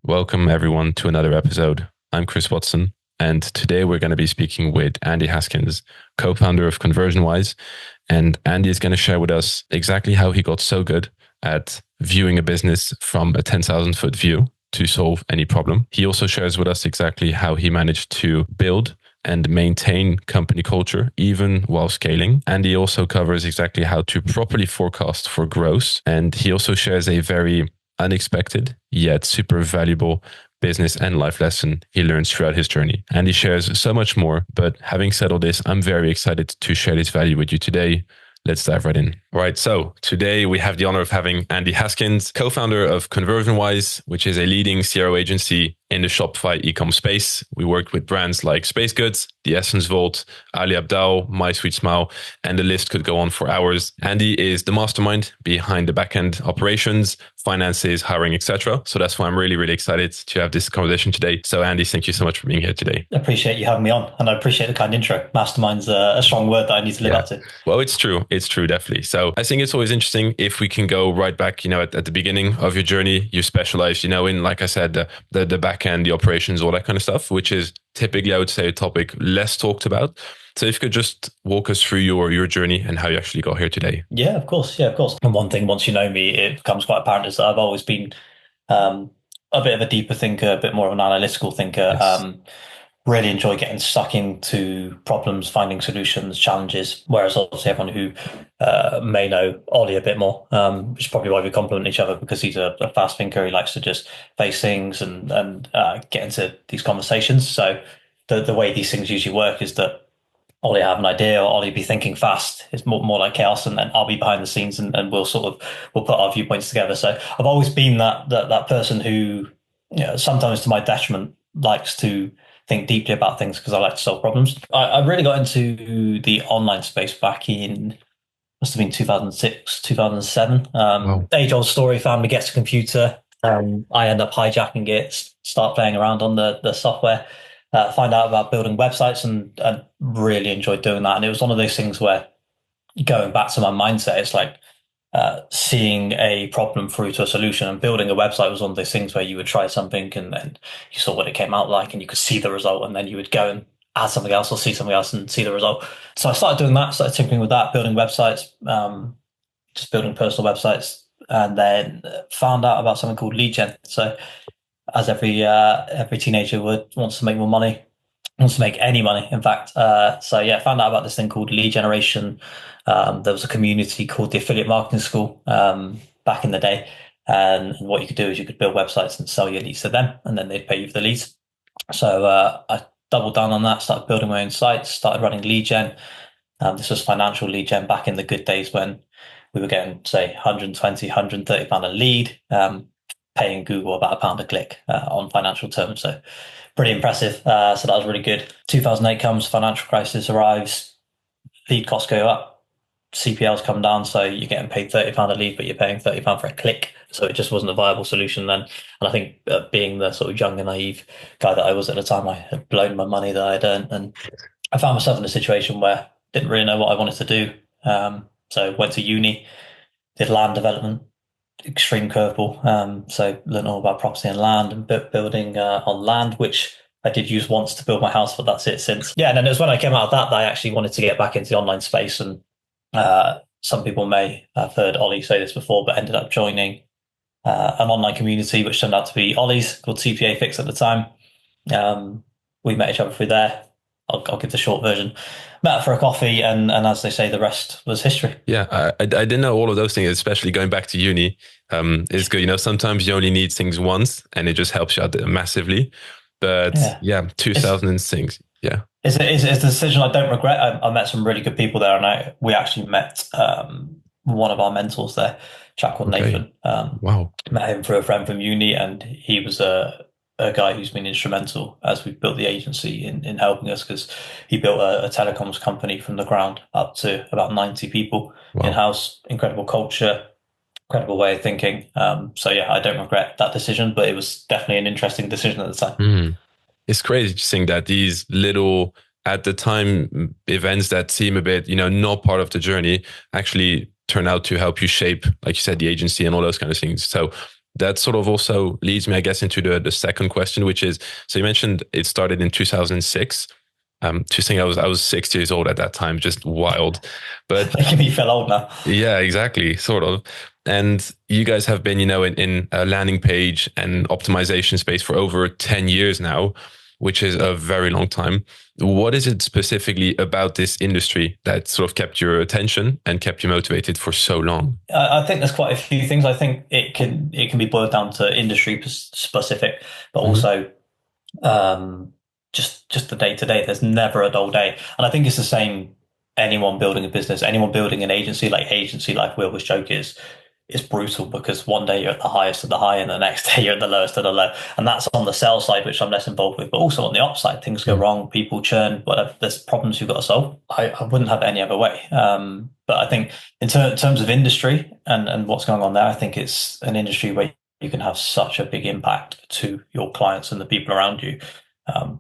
Welcome everyone to another episode. I'm Chris Watson, and today we're going to be speaking with Andy Haskins, co-founder of ConversionWise. And Andy is going to share with us exactly how he got so good at viewing a business from a 10,000 foot view to solve any problem. He also shares with us exactly how he managed to build and maintain company culture even while scaling. And he also covers exactly how to properly forecast for growth. And he also shares a very unexpected yet super valuable business and life lesson he learns throughout his journey. And he shares so much more. But having said all this, I'm very excited to share this value with you today. Let's dive right in. All right. So today we have the honor of having Andy Haskins, co-founder of ConversionWise, which is a leading CRO agency in the Shopify e-com space. We worked with brands like Space Goods, The Essence Vault, Ali Abdal, My Sweet Smile, and the list could go on for hours. Andy is the mastermind behind the backend operations, finances, hiring, etc. So that's why I'm really, really excited to have this conversation today. So Andy, thank you so much for being here today. I appreciate you having me on, and I appreciate the kind intro. Mastermind's a strong word that I need to live up to. Well, it's true. It's true, definitely. So I think it's always interesting if we can go right back, at the beginning of your journey. You specialize, in, like I said, the back end, the operations, all that kind of stuff, which is typically, I would say, a topic less talked about. So if you could just walk us through your journey and how you actually got here today. Yeah, of course. Yeah, of course. And one thing, once you know me, it becomes quite apparent is that I've always been a bit of a deeper thinker, a bit more of an analytical thinker. Yes. Really enjoy getting stuck into problems, finding solutions, challenges. Whereas obviously everyone who may know Ollie a bit more, which is probably why we complement each other, because he's a fast thinker. He likes to just face things and get into these conversations. So the way these things usually work is that Ollie have an idea, or Ollie be thinking fast. It's more like chaos, and then I'll be behind the scenes, and we'll put our viewpoints together. So I've always been that person who, sometimes to my detriment, likes to think deeply about things because I like to solve problems. I really got into the online space back in, must have been 2006, 2007. Wow. Age old story, family gets a computer. I end up hijacking it, start playing around on the software, find out about building websites, and really enjoyed doing that. And it was one of those things where, going back to my mindset, it's like seeing a problem through to a solution, and building a website was one of those things where you would try something and then you saw what it came out like and you could see the result, and then you would go and add something else or see something else and see the result. So I started doing that, started tinkering with that, building websites, just building personal websites, and then found out about something called lead gen. So as every teenager wants to make more money, wants to make any money, in fact. So yeah, found out about this thing called lead generation. There was a community called the Affiliate Marketing School back in the day. And what you could do is you could build websites and sell your leads to them, and then they'd pay you for the leads. So I doubled down on that, started building my own sites, started running lead gen. This was financial lead gen back in the good days when we were getting, say, 120, 130 pound a lead, paying Google about £1 a click on financial terms. So pretty impressive. So that was really good. 2008 comes, financial crisis arrives, lead costs go up, CPLs come down. So you're getting paid £30 a lead, but you're paying £30 for a click. So it just wasn't a viable solution then. And I think being the sort of young and naive guy that I was at the time, I had blown my money that I'd earned. And I found myself in a situation where I didn't really know what I wanted to do. So went to uni, did land development, extreme curveball. So learned all about property and land and building on land, which I did use once to build my house, but that's it since. Yeah, and then it was when I came out of that I actually wanted to get back into the online space. And some people may have heard Ollie say this before, but ended up joining an online community, which turned out to be Ollie's, called CPA Fix at the time. We met each other through there. I'll give the short version. Met for a coffee, and as they say, the rest was history. Yeah, I didn't know all of those things, especially going back to uni. It's good. Sometimes you only need things once and it just helps you out massively. But yeah 2006. Yeah. It's a decision I don't regret. I met some really good people there, and we actually met one of our mentors there, a chap called Nathan. Wow. Met him through a friend from uni, and he was a guy who's been instrumental as we built the agency in helping us, because he built a telecoms company from the ground up to about 90 people in-house. Incredible culture, incredible way of thinking. So yeah, I don't regret that decision, but it was definitely an interesting decision at the time. It's crazy to think that these little, at the time, events that seem a bit, not part of the journey actually turn out to help you shape, like you said, the agency and all those kind of things. So That sort of also leads me, I guess, into the second question, which is, so you mentioned it started in 2006. Just think I was 6 years old at that time, just wild. But Making me feel old now. yeah, exactly, sort of. And you guys have been, in a landing page and optimization space for over 10 years now, which is a very long time. What is it specifically about this industry that sort of kept your attention and kept you motivated for so long? I think there's quite a few things. I think it can be boiled down to industry specific, but Hmm. also just the day to day. There's never a dull day, and I think it's the same. Anyone building a business, anyone building an agency life, we always joke is brutal because one day you're at the highest of the high, and the next day you're at the lowest of the low, and that's on the sales side, which I'm less involved with. But also on the upside, things go wrong, people churn, whatever. There's problems you've got to solve. I wouldn't have it any other way. But I think in terms of industry and what's going on there, I think it's an industry where you can have such a big impact to your clients and the people around you.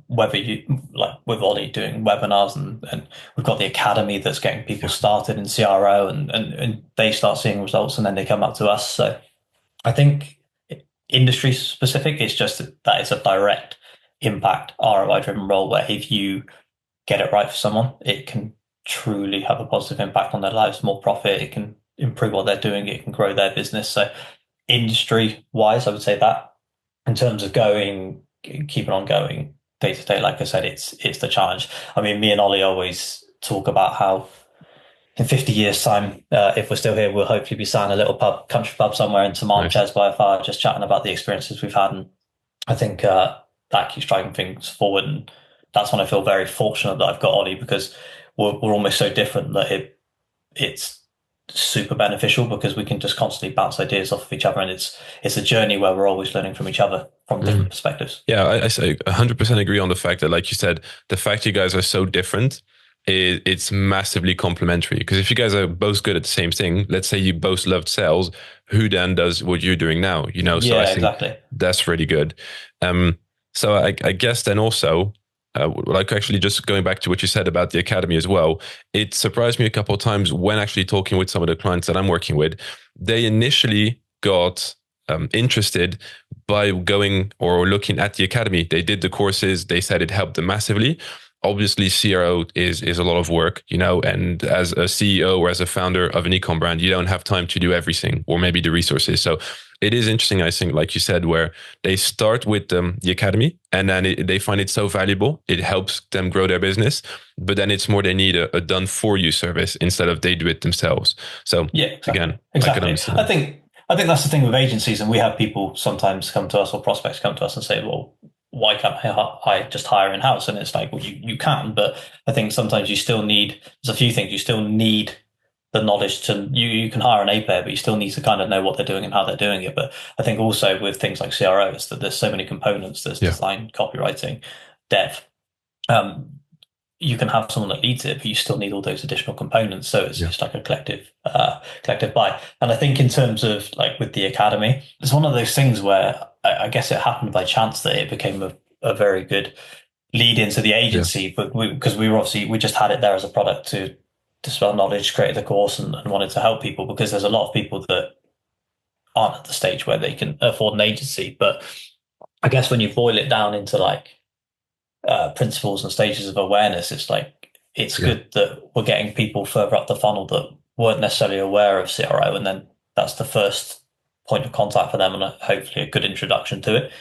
Whether you like with Ollie doing webinars and we've got the academy that's getting people Yeah. started in CRO and they start seeing results and then they come up to us. So I think industry specific, it's just that it's a direct impact ROI driven role where if you get it right for someone, it can truly have a positive impact on their lives, more profit, it can improve what they're doing, it can grow their business. So industry wise, I would say that in terms of keeping on going day to day, like I said, it's the challenge. I mean, me and Ollie always talk about how in 50 years' time, if we're still here, we'll hopefully be sat in a little country pub somewhere in some Nice. armchairs by a fire, just chatting about the experiences we've had. And I think that keeps driving things forward. And that's when I feel very fortunate that I've got Ollie because we're almost so different that it's super beneficial because we can just constantly bounce ideas off of each other. And it's a journey where we're always learning from each other from different perspectives. Yeah, I say 100% agree on the fact that, like you said, the fact you guys are so different, it's massively complementary. Because if you guys are both good at the same thing, let's say you both loved sales, who then does what you're doing now? So I Yeah, think exactly. that's really good. Um, so I guess then also, like actually just going back to what you said about the academy as well, it surprised me a couple of times when actually talking with some of the clients that I'm working with, they initially got interested by going or looking at the academy. They did the courses. They said it helped them massively. Obviously, CRO is a lot of work, and as a CEO or as a founder of an ecom brand, you don't have time to do everything or maybe the resources. So it is interesting, I think, like you said, where they start with the academy and then they find it so valuable. It helps them grow their business, but then it's more they need a done for you service instead of they do it themselves. So Yeah, exactly. again, I can Exactly. understand. I think that's the thing with agencies, and we have people sometimes come to us or prospects come to us and say, "Well, why can't I just hire in house?" And it's like, well, you can, but I think sometimes you still need. There's a few things you still need the knowledge to. You can hire an A player, but you still need to kind of know what they're doing and how they're doing it. But I think also with things like CROs, that there's so many components. There's Yeah, design, copywriting, dev. Um, you can have someone that leads it, but you still need all those additional components. So yeah, it's like a collective buy. And I think in terms of like with the academy, it's one of those things where I guess it happened by chance that it became a very good lead into the yeah, agency, but because we were obviously we just had it there as a product to dispel knowledge, created the course, and wanted to help people because there's a lot of people that aren't at the stage where they can afford an agency. But I guess when you boil it down into like principles and stages of awareness, it's like it's yeah. good that we're getting people further up the funnel that weren't necessarily aware of CRO, and then that's the first point of contact for them, and hopefully a good introduction to it.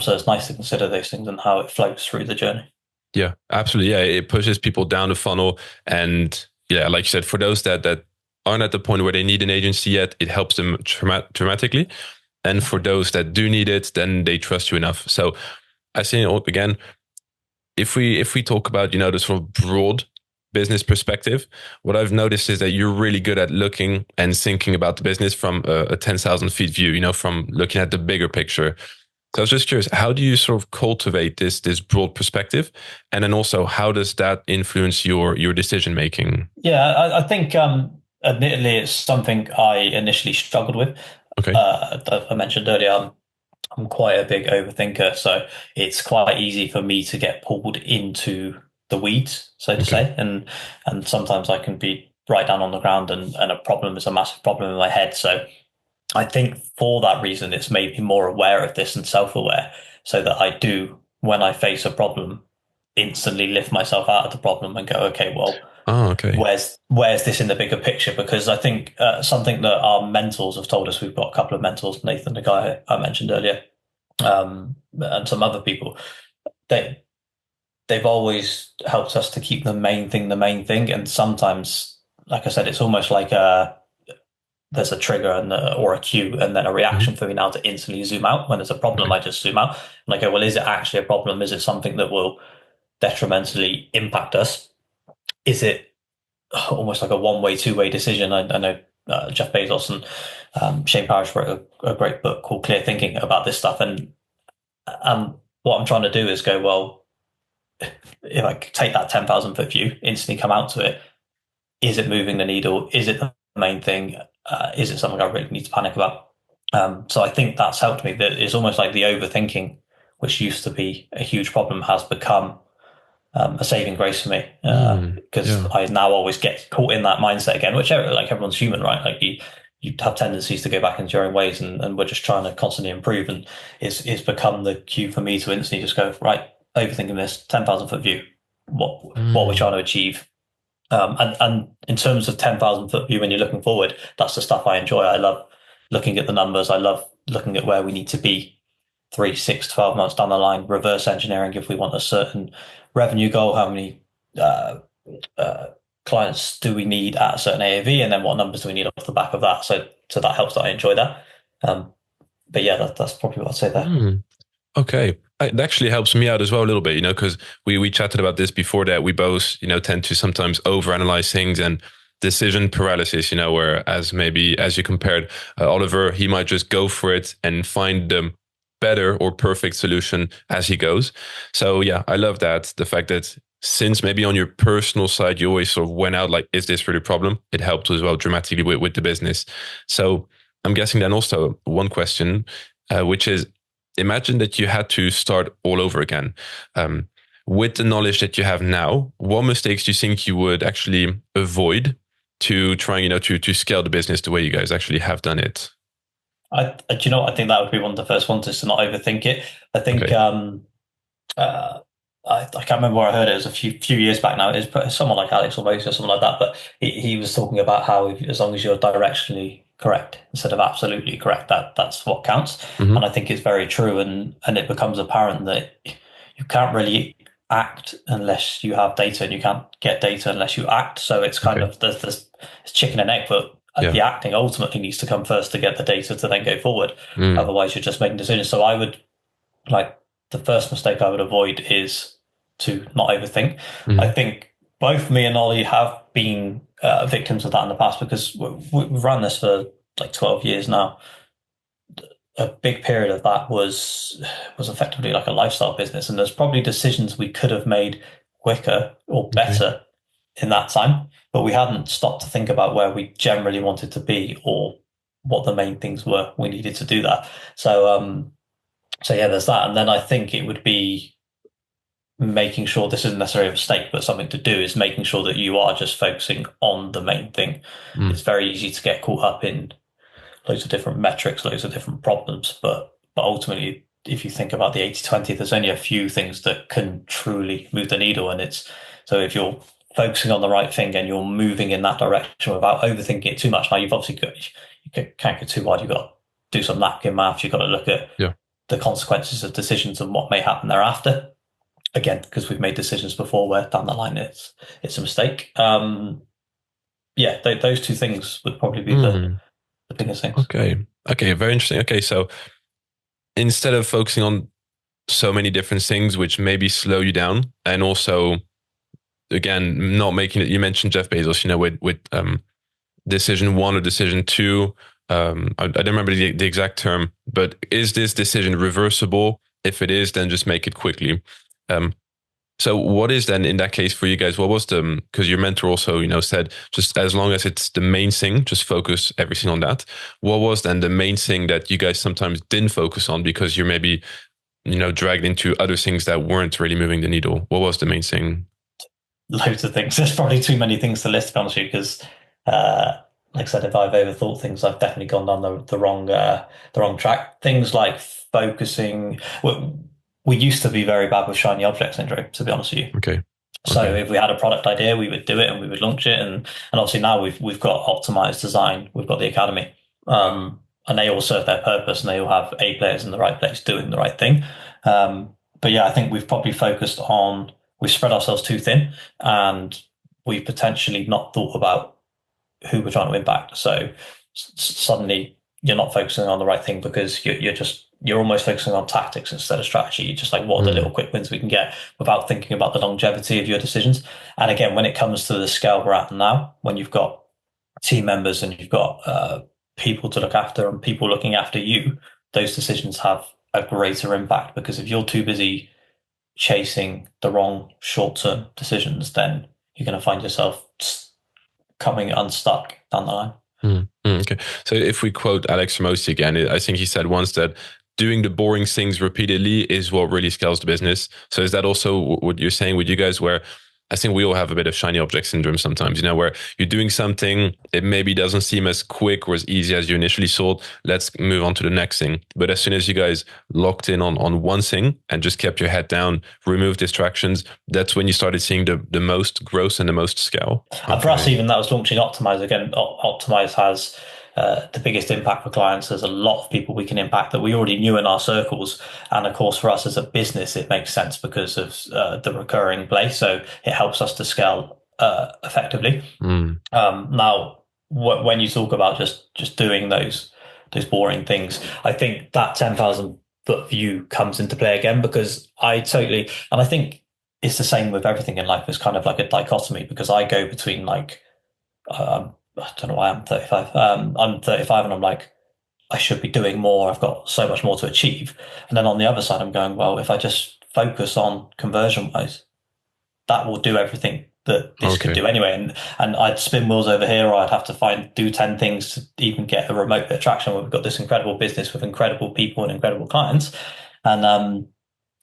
So it's nice to consider those things and how it flows through the journey. Yeah, absolutely. Yeah, it pushes people down the funnel, and yeah, like you said, for those that aren't at the point where they need an agency yet, it helps them dramatically. And for those that do need it, then they trust you enough. So I think again, if we talk about the sort of broad business perspective, what I've noticed is that you're really good at looking and thinking about the business from a 10,000 feet view. From looking at the bigger picture. So I was just curious, how do you sort of cultivate this broad perspective, and then also how does that influence your decision making? Yeah, I think admittedly it's something I initially struggled with. Okay. I mentioned earlier, I'm quite a big overthinker, so it's quite easy for me to get pulled into the weeds, so to Okay. say, and sometimes I can be right down on the ground, and a problem is a massive problem in my head. So I think for that reason, it's made me more aware of this and self-aware, so that I do, when I face a problem, instantly lift myself out of the problem and go, okay, well, Oh, okay. where's this in the bigger picture? Because I think something that our mentors have told us, we've got a couple of mentors, Nathan, the guy I mentioned earlier, and some other people, they they've always helped us to keep the main thing. And sometimes, like I said, it's almost like there's a trigger or a cue and then a Mhm. reaction for me now to instantly zoom out. When there's a problem, Okay. I just zoom out and I go, well, is it actually a problem? Is it something that will detrimentally impact us? Is it almost like a one-way, two-way decision? I know Jeff Bezos and Shane Parrish wrote a great book called Clear Thinking about this stuff. And what I'm trying to do is go, well, if I take that 10,000 foot view, instantly come out to it, is it moving the needle? Is it the main thing? Is it something I really need to panic about? So I think that's helped me. That it's almost like the overthinking, which used to be a huge problem, has become a saving grace for me, because Yeah. I now always get caught in that mindset again, which like everyone's human, right? Like you have tendencies to go back into your own ways, and we're just trying to constantly improve. And it's become the cue for me to instantly just go, right, overthinking this 10,000 foot view. What we're Mm. trying to achieve, and in terms of 10,000 foot view, when you're looking forward, that's the stuff I enjoy. I love looking at the numbers. I love looking at where we need to be 3, 6, 12 months down the line, reverse engineering if we want a certain revenue goal, how many uh, uh, clients do we need at a certain AAV, and then what numbers do we need off the back of that. So that helps that I enjoy that. Um, but yeah, that's probably what I'd say there. Mm. Okay. It actually helps me out as well a little bit, because we chatted about this before that we both, tend to sometimes overanalyze things and decision paralysis, where as maybe as you compared Oliver, he might just go for it and find the better or perfect solution as he goes. So yeah, I love that. The fact that since maybe on your personal side, you always sort of went out like, is this really a problem? It helped as well dramatically with the business. So I'm guessing then also one question, which is, imagine that you had to start all over again. Um, with the knowledge that you have now, what mistakes do you think you would actually avoid to trying, to scale the business the way you guys actually have done it? Do you know what? I think that would be one of the first ones, is to not overthink it. I think Okay. uh, I can't remember where I heard it. It was a few years back now. It's someone like Alex or Moses or something like that. But he was talking about how as long as you're directionally correct instead of absolutely correct, that's what counts. Mm-hmm. And I think it's very true. And it becomes apparent that you can't really act unless you have data, and you can't get data unless you act. So it's kind Okay. of there's it's chicken and egg, but Yeah. the acting ultimately needs to come first to get the data to then go forward. Mm. Otherwise, you're just making decisions. So I would like the first mistake I would avoid is to not overthink. I Mm-hmm. think both me and Ollie have been victims of that in the past, because we've run this for like 12 years now. A big period of that was effectively like a lifestyle business, and there's probably decisions we could have made quicker or Okay. better in that time, but we hadn't stopped to think about where we generally wanted to be or what the main things were we needed to do that. So yeah, there's that. And then I think it would be making sure, this isn't necessarily a mistake, but something to do, is making sure that you are just focusing on the main thing. Mm. It's very easy to get caught up in loads of different metrics, loads of different problems, but ultimately, if you think about the 80/20, there's only a few things that can truly move the needle. And it's so if you're focusing on the right thing and you're moving in that direction without overthinking it too much. Now you've obviously got, can't get too wide. You've got to do some napkin math. You've got to look at Yeah. the consequences of decisions and what may happen thereafter. Again, because we've made decisions before where down the line it's a mistake. Yeah, those two things would probably be Mm. the biggest things. Okay. Okay. Very interesting. Okay. So instead of focusing on so many different things, which maybe slow you down, and also again, not making it, you mentioned Jeff Bezos, with decision one or decision two. I don't remember the exact term, but is this decision reversible? If it is, then just make it quickly. Um, so what is then in that case for you guys? What was because your mentor also, said just as long as it's the main thing, just focus everything on that. What was then the main thing that you guys sometimes didn't focus on because you're maybe, dragged into other things that weren't really moving the needle? What was the main thing? Loads of things. There's probably too many things to list, to be honest with you, because like I said, if I've overthought things, I've definitely gone down the wrong track. Things like focusing. We used to be very bad with shiny object syndrome, to be honest with you. Okay. So Okay. if we had a product idea, we would do it and we would launch it. And obviously now we've got optimized design, we've got the academy, and they all serve their purpose, and they all have A players in the right place doing the right thing. But yeah, I think we've probably focused on we've spread ourselves too thin, and we've potentially not thought about who we're trying to impact. So suddenly you're not focusing on the right thing because you're almost focusing on tactics instead of strategy. You're just like, what are the little quick wins we can get without thinking about the longevity of your decisions? And again, when it comes to the scale we're at now, when you've got team members and you've got people to look after and people looking after you, those decisions have a greater impact because if you're too busy chasing the wrong short-term decisions, then you're going to find yourself coming unstuck down the line. Okay. So if we quote Alex Ramosi again, I think he said once that doing the boring things repeatedly is what really scales the business. So is that also what you're saying with you guys, where I think we all have a bit of shiny object syndrome sometimes, where you're doing something, it maybe doesn't seem as quick or as easy as you initially thought. Let's move on to the next thing. But as soon as you guys locked in on one thing and just kept your head down, removed distractions, that's when you started seeing the most growth and the most scale. And for us, even that was launching Optimize. Again, Optimize has the biggest impact for clients. There's a lot of people we can impact that we already knew in our circles. And of course, for us as a business, it makes sense because of the recurring play. So it helps us to scale effectively. Now, when you talk about just doing those boring things, I think that 10,000-foot view comes into play again because I think it's the same with everything in life. It's kind of like a dichotomy because I go between like, I don't know why I'm 35. I'm 35 and I'm like, I should be doing more. I've got so much more to achieve. And then on the other side, I'm going, well, if I just focus on ConversionWise, that will do everything that this could do anyway. And I'd spin wheels over here, or I'd have to do 10 things to even get a remote bit of traction where we've got this incredible business with incredible people and incredible clients. And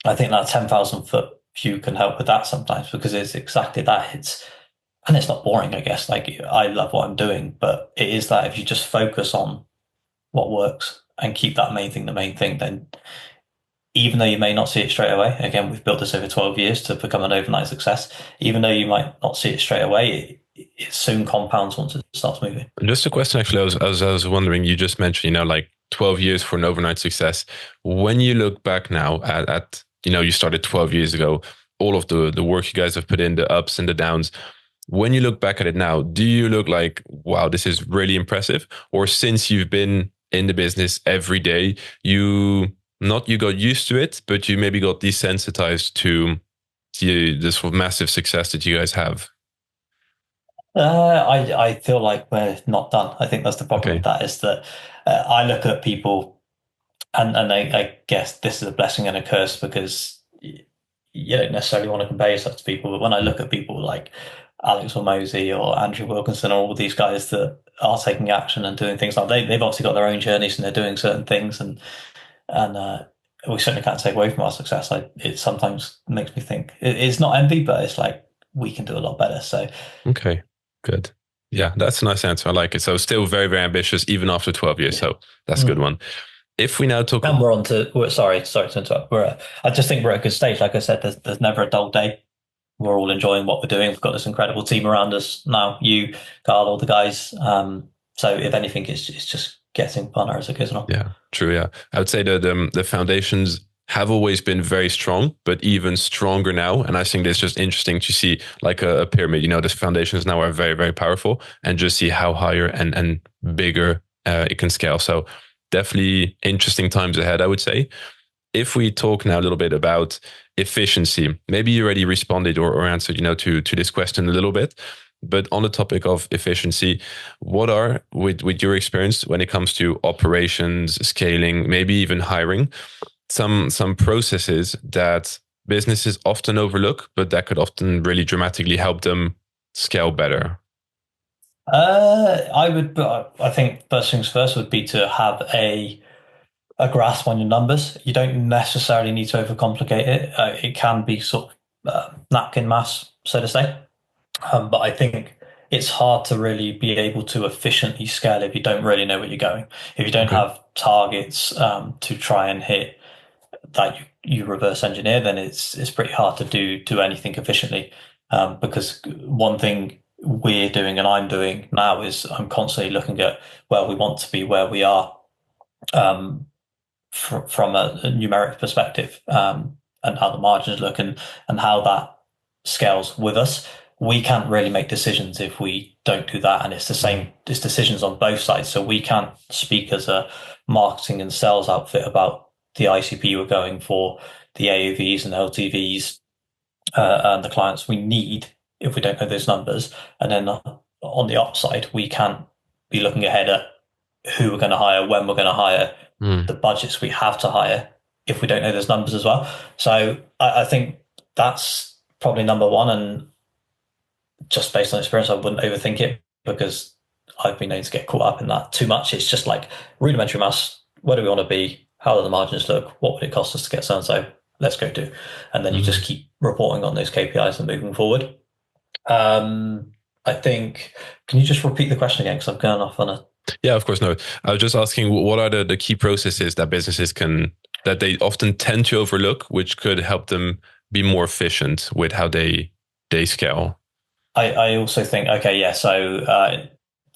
I think that 10,000-foot view can help with that sometimes because it's exactly that. And it's not boring, I guess. Like I love what I'm doing, but it is that if you just focus on what works and keep that main thing the main thing, then even though you may not see it straight away, again, we've built this over 12 years to become an overnight success. Even though you might not see it straight away, it soon compounds once it starts moving. Just a question, actually, I was wondering, you just mentioned, like 12 years for an overnight success. When you look back now at you started 12 years ago, all of the work you guys have put in, the ups and the downs, when you look back at it now, do you look like, wow, this is really impressive? Or since you've been in the business every day, you got used to it, but you maybe got desensitized to this sort of massive success that you guys have? I feel like we're not done. I think that's the problem with that is that I look at people and I guess this is a blessing and a curse because you don't necessarily want to compare yourself to people. But when I look at people like Alex Hormozy or Andrew Wilkinson, or all these guys that are taking action and doing things like they've obviously got their own journeys and they're doing certain things and we certainly can't take away from our success. It sometimes makes me think it's not envy, but it's like we can do a lot better. So okay, good. Yeah, that's a nice answer. I like it. So still very, very ambitious even after 12 years. So that's a good one. If we now talk, and we're on to sorry to interrupt. I just think we're at a good stage. Like I said, there's never a dull day. We're all enjoying what we're doing. We've got this incredible team around us now. You, Carl, all the guys. So if anything, it's just getting funner as it goes on. Yeah, true. Yeah, I would say that the foundations have always been very strong, but even stronger now. And I think it's just interesting to see like a pyramid. The foundations now are very, very powerful, and just see how higher and bigger it can scale. So definitely interesting times ahead, I would say. If we talk now a little bit about efficiency, maybe you already responded or answered, to this question a little bit. But on the topic of efficiency, what are, with your experience when it comes to operations, scaling, maybe even hiring, some processes that businesses often overlook, but that could often really dramatically help them scale better? I think first things first would be to have a grasp on your numbers. You don't necessarily need to overcomplicate it. It can be sort of napkin maths, so to say. But I think it's hard to really be able to efficiently scale if you don't really know where you're going. If you don't Okay. have targets to try and hit that you reverse engineer, then it's pretty hard to do anything efficiently. Because one thing we're doing and I'm doing now is I'm constantly looking at where we want to be, where we are, from a numeric perspective, and how the margins look and how that scales with us. We can't really make decisions if we don't do that. And it's the same, it's decisions on both sides. So we can't speak as a marketing and sales outfit about the ICP we're going for, the AOVs and LTVs, and the clients we need if we don't know those numbers. And then on the upside, we can't be looking ahead at who we're going to hire, when we're going to hire, the budgets we have to hire if we don't know those numbers as well. So I think that's probably number one. And just based on experience, I wouldn't overthink it because I've been known to get caught up in that too much. It's just like rudimentary maths. Where do we want to be? How do the margins look? What would it cost us to get so and so? Let's go do. And then you just keep reporting on those KPIs and moving forward. I think, can you just repeat the question again? Because I've gone off on a. Yeah, of course. No, I was just asking what are the key processes that businesses that they often tend to overlook, which could help them be more efficient with how they scale. I also think, okay, yeah, so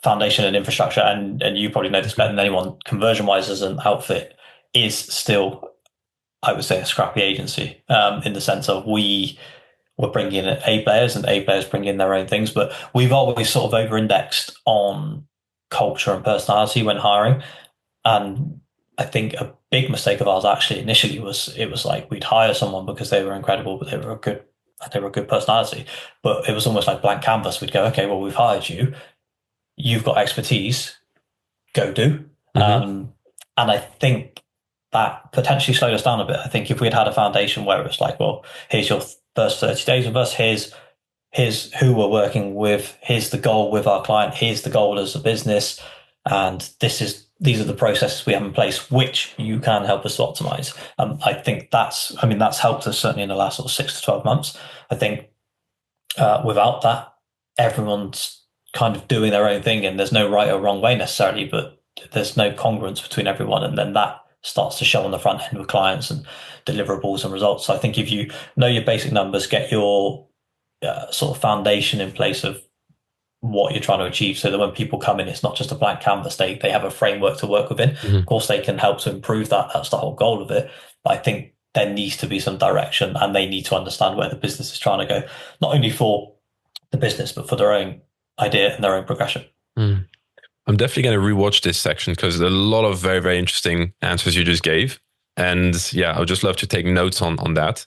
foundation and infrastructure, and you probably know this better than anyone, ConversionWise as an outfit is still, I would say, a scrappy agency, in the sense of we're bringing in A players and A players bring in their own things, but we've always sort of over-indexed on culture and personality when hiring. And I think a big mistake of ours actually initially was it was like we'd hire someone because they were incredible, but they were a good personality. But it was almost like blank canvas. We'd go, okay, well, we've hired you. You've got expertise. Go do. And I think that potentially slowed us down a bit. I think if we'd had a foundation where it was like, well, here's your first 30 days with us. Here's who we're working with. Here's the goal with our client. Here's the goal as a business. And these are the processes we have in place, which you can help us to optimize. I think that's helped us certainly in the last sort of 6 to 12 months. I think without that, everyone's kind of doing their own thing and there's no right or wrong way necessarily, but there's no congruence between everyone. And then that starts to show on the front end with clients and deliverables and results. So I think if you know your basic numbers, get your sort of foundation in place of what you're trying to achieve so that when people come in, it's not just a blank canvas. They have a framework to work within. Of course, they can help to improve that. That's the whole goal of it. But I think there needs to be some direction and they need to understand where the business is trying to go, not only for the business, but for their own idea and their own progression. I'm definitely going to rewatch this section because there's a lot of very, very interesting answers you just gave. And yeah, I would just love to take notes on that.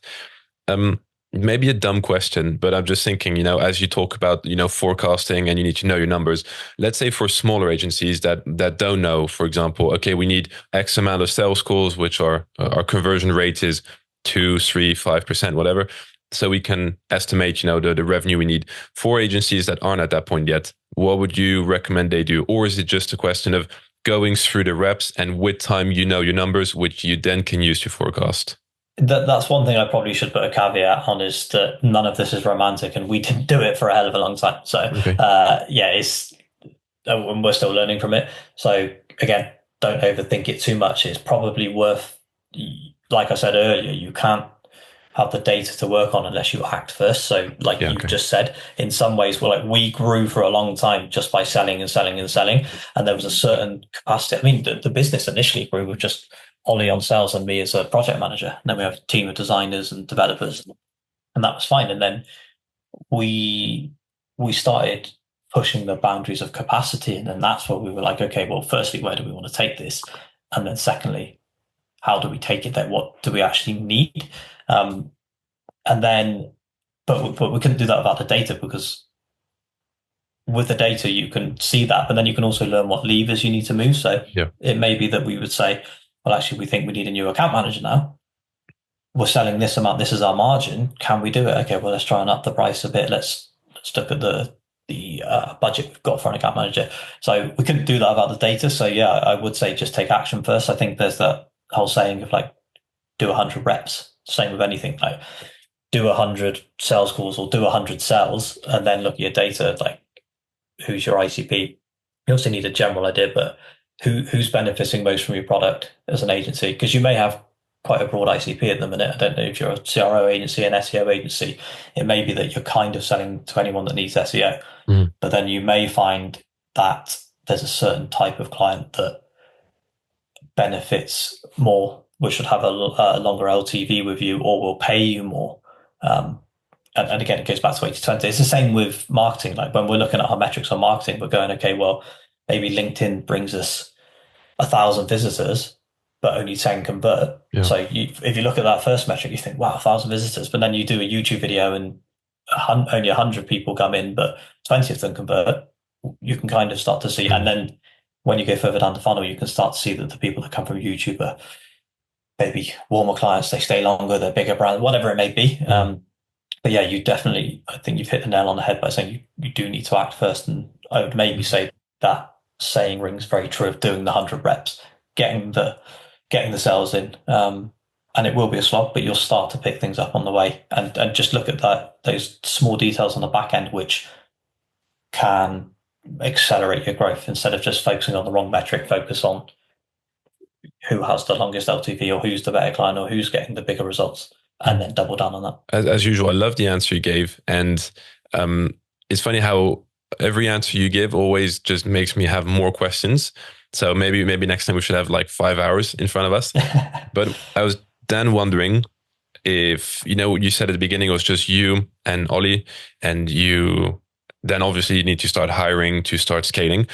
Maybe a dumb question, but I'm just thinking, as you talk about, forecasting and you need to know your numbers, let's say for smaller agencies that don't know, for example, okay, we need X amount of sales calls, which our conversion rate is 2, 3, 5%, whatever. So we can estimate, the revenue we need. For agencies that aren't at that point yet, what would you recommend they do? Or is it just a question of going through the reps and with time, your numbers, which you then can use to forecast? That's one thing I probably should put a caveat on is that none of this is romantic and we didn't do it for a hell of a long time. So, okay. And we're still learning from it. So again, don't overthink it too much. It's probably worth, like I said earlier, you can't have the data to work on unless you act first. So like you just said, in some ways, we grew for a long time just by selling and selling and selling. And there was a certain capacity. I mean, the business initially grew with just Ollie on sales and me as a project manager. And then we have a team of designers and developers, and that was fine. And then we started pushing the boundaries of capacity. And then that's where we were like, okay, well, firstly, where do we want to take this? And then secondly, how do we take it there? What do we actually need? And then, but we couldn't do that without the data, because with the data, you can see that, but then you can also learn what levers you need to move. So it may be that we would say, well, actually, we think we need a new account manager now. We're selling this amount. This is our margin. Can we do it? Okay, well, let's try and up the price a bit. Let's look at the budget we've got for an account manager. So we couldn't do that without the data. So yeah, I would say just take action first. I think there's that whole saying of like, do 100 reps. Same with anything, like do 100 sales calls or do 100 sales and then look at your data. Like who's your ICP. You also need a general idea, but who's benefiting most from your product as an agency? Because you may have quite a broad ICP at the minute. I don't know if you're a CRO agency, an SEO agency. It may be that you're kind of selling to anyone that needs SEO, but then you may find that there's a certain type of client that benefits more, which should have a longer LTV with you or will pay you more. And again, it goes back to 80/20. It's the same with marketing. Like when we're looking at our metrics on marketing, we're going, okay, well, maybe LinkedIn brings us 1,000 visitors, but only 10 convert. Yeah. So if you look at that first metric, you think, wow, 1,000 visitors. But then you do a YouTube video and only 100 people come in, but 20 of them convert. You can kind of start to see. And then when you go further down the funnel, you can start to see that the people that come from YouTube are maybe warmer clients, they stay longer, they're bigger brands, whatever it may be. But yeah, I think you've hit the nail on the head by saying you do need to act first. And I would maybe say that saying rings very true of doing the 100 reps, getting the sales in. And it will be a slog, but you'll start to pick things up on the way and just look at those small details on the back end, which can accelerate your growth instead of just focusing on the wrong metric. Focus on who has the longest LTV or who's the better client or who's getting the bigger results, and then double down on that. As usual, I love the answer you gave. And it's funny how every answer you give always just makes me have more questions. So maybe next time we should have like 5 hours in front of us. But I was then wondering if, you said at the beginning it was just you and Ollie, and you then obviously you need to start hiring to start scaling.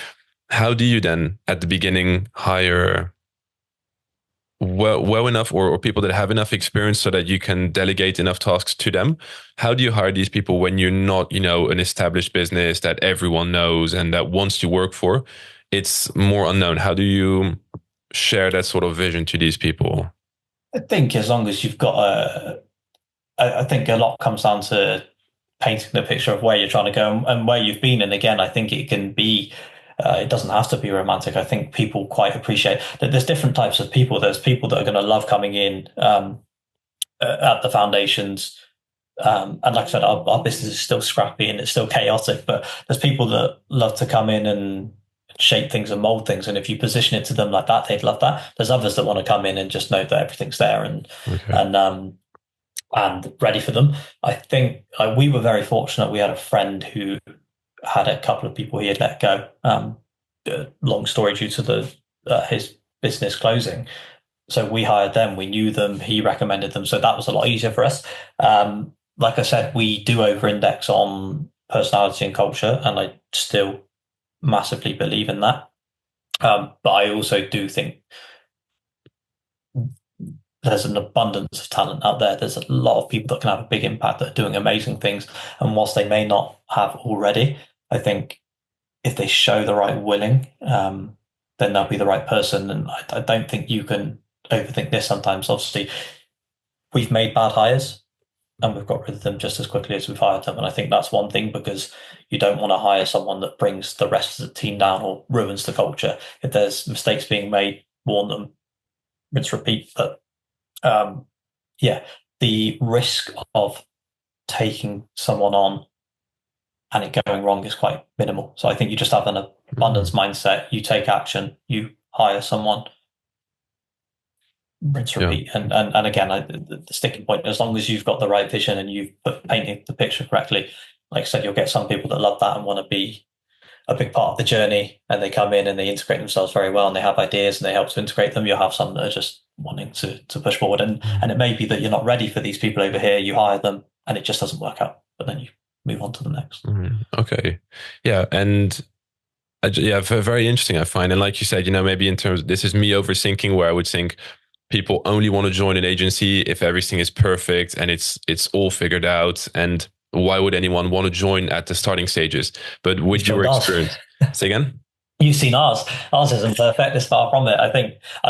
How do you then at the beginning hire well enough or people that have enough experience so that you can delegate enough tasks to them? How do you hire these people when you're not, an established business that everyone knows and that wants to work for? It's more unknown. How do you share that sort of vision to these people? I think as long as you've got I think a lot comes down to painting the picture of where you're trying to go and where you've been. And again, I think it can be, it doesn't have to be romantic. I think people quite appreciate that there's different types of people. There's people that are going to love coming in at the foundations. And like I said, our business is still scrappy and it's still chaotic, but there's people that love to come in and shape things and mold things. And if you position it to them like that, they'd love that. There's others that want to come in and just know that everything's there and ready for them. I think we were very fortunate. We had a friend who had a couple of people he had let go. Long story due to his business closing. So we hired them. We knew them. He recommended them. So that was a lot easier for us. Like I said, we do over-index on personality and culture, and I still massively believe in that. But I also do think there's an abundance of talent out there. There's a lot of people that can have a big impact that are doing amazing things. And whilst they may not have already, I think if they show the right willing, then they'll be the right person. And I don't think you can overthink this sometimes. Obviously, we've made bad hires and we've got rid of them just as quickly as we've hired them. And I think that's one thing, because you don't want to hire someone that brings the rest of the team down or ruins the culture. If there's mistakes being made, warn them, rinse, repeat. But the risk of taking someone on and it going wrong is quite minimal. So I think you just have an abundance mindset. You take action, you hire someone, rinse, repeat. And again, the sticking point, as long as you've got the right vision and you've painted the picture correctly, like I said, you'll get some people that love that and want to be a big part of the journey, and they come in and they integrate themselves very well and they have ideas and they help to integrate them. You'll have some that are just wanting to push forward. And it may be that you're not ready for these people over here. You hire them and it just doesn't work out, but then you move on to the next. Okay. Yeah. And very interesting, I find. And like you said, maybe in terms, this is me overthinking, where I would think people only want to join an agency if everything is perfect and it's all figured out. And why would anyone want to join at the starting stages? But with your experience, say again? You've seen ours. Ours isn't perfect. It's far from it. I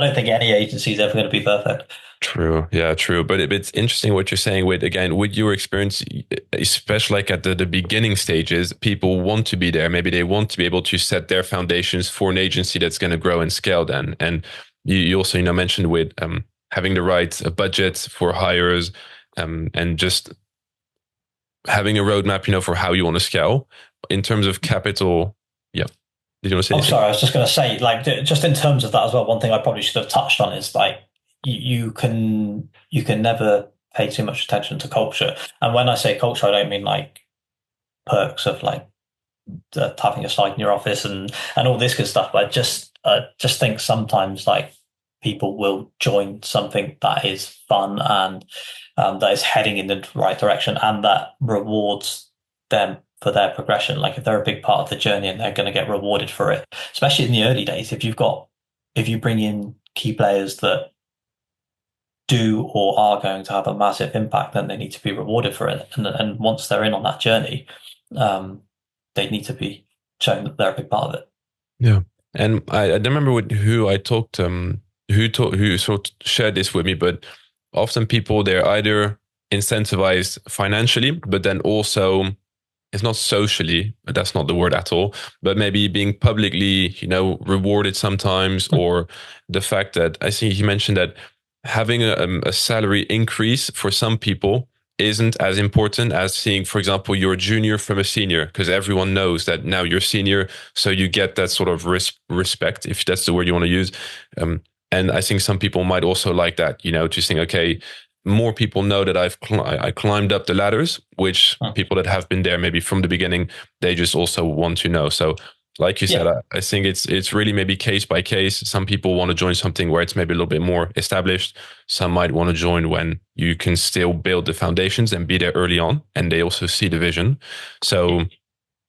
don't think any agency is ever going to be perfect. True. Yeah, true. But it's interesting what you're saying with your experience, especially like at the beginning stages, people want to be there. Maybe they want to be able to set their foundations for an agency that's going to grow and scale then. And you also, mentioned with having the right budget for hires and just having a roadmap, for how you want to scale. In terms of capital, Yeah. Did you want to say Oh, anything? sorry. I was just going to say, like, just in terms of that as well, one thing I probably should have touched on is like you can never pay too much attention to culture. And when I say culture, I don't mean like perks of like having a site in your office and all this good stuff. But I just think sometimes like people will join something that is fun and that is heading in the right direction and that rewards them for their progression. Like if they're a big part of the journey and they're going to get rewarded for it, especially in the early days, if you bring in key players that do or are going to have a massive impact, then they need to be rewarded for it. And once they're in on that journey, um, they need to be shown that they're a big part of it. Yeah. And I don't remember with who I talked who sort of shared this with me, but often people they're either incentivized financially, but then also it's not socially, that's not the word at all, but maybe being publicly, rewarded sometimes, or the fact that I think he mentioned that having a salary increase for some people isn't as important as seeing, for example, you're junior from a senior, because everyone knows that now you're senior, so you get that sort of respect, if that's the word you want to use. And I think some people might also like that, just think, okay, more people know that I climbed up the ladders, which Hmm. people that have been there maybe from the beginning, they just also want to know. So like you said, Yeah, I think it's really maybe case by case. Some people want to join something where it's maybe a little bit more established. Some might want to join when you can still build the foundations and be there early on, and they also see the vision. So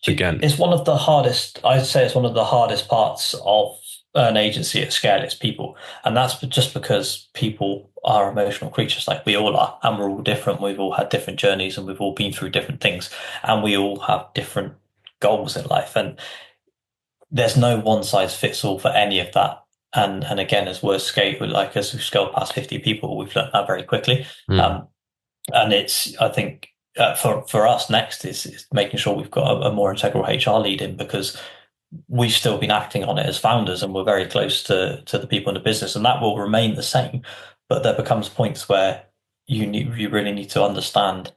again, it's one of the hardest. I'd say it's one of the hardest parts of an agency at scale. It's people, and that's just because people are emotional creatures, like we all are, and we're all different. We've all had different journeys, and we've all been through different things, and we all have different goals in life. And there's no one size fits all for any of that. And again, as we're scale, like as we've scaled past 50 people, we've learned that very quickly. mm, Um, and it's, I think, for us next is making sure we've got a more integral HR lead in because we've still been acting on it as founders and we're very close to the people in the business, and that will remain the same. But there becomes points where you really need to understand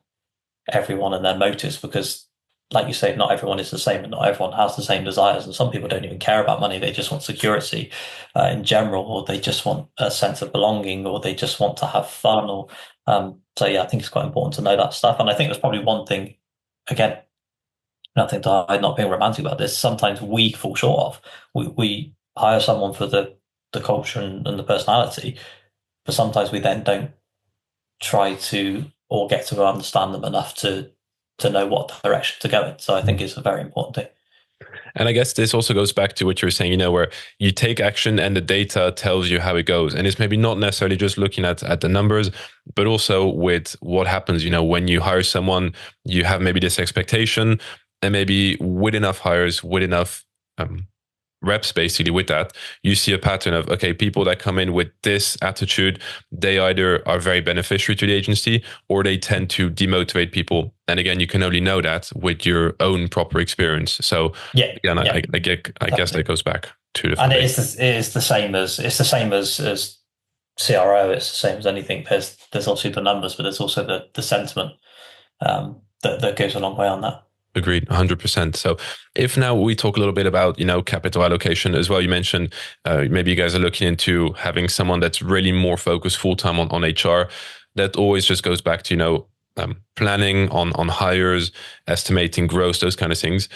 everyone and their motives because like you say, not everyone is the same and not everyone has the same desires. And some people don't even care about money. They just want security in general, or they just want a sense of belonging, or they just want to have fun. Or so, yeah, I think it's quite important to know that stuff. And I think there's probably one thing, again, nothing to hide, not being romantic about this. Sometimes we fall short of. We hire someone for the culture and the personality, but sometimes we then don't try to or get to understand them enough to know what direction to go in. So I think it's a very important thing. and I guess this also goes back to what you were saying, where you take action and the data tells you how it goes. And it's maybe not necessarily just looking at the numbers, but also with what happens, when you hire someone, you have maybe this expectation, and maybe with enough hires, with enough reps basically with that, you see a pattern of, okay, people that come in with this attitude, they either are very beneficiary to the agency or they tend to demotivate people. And again, you can only know that with your own proper experience. So Yeah, again, yeah, I guess that definitely. goes back to the And foundation. it is the same as CRO. It's the same as anything. There's obviously the numbers, but there's also the sentiment that goes a long way on that. Agreed, 100%. So if now we talk a little bit about, capital allocation as well, you mentioned maybe you guys are looking into having someone that's really more focused full time on HR. That always just goes back to, planning on hires, estimating growth, those kind of things.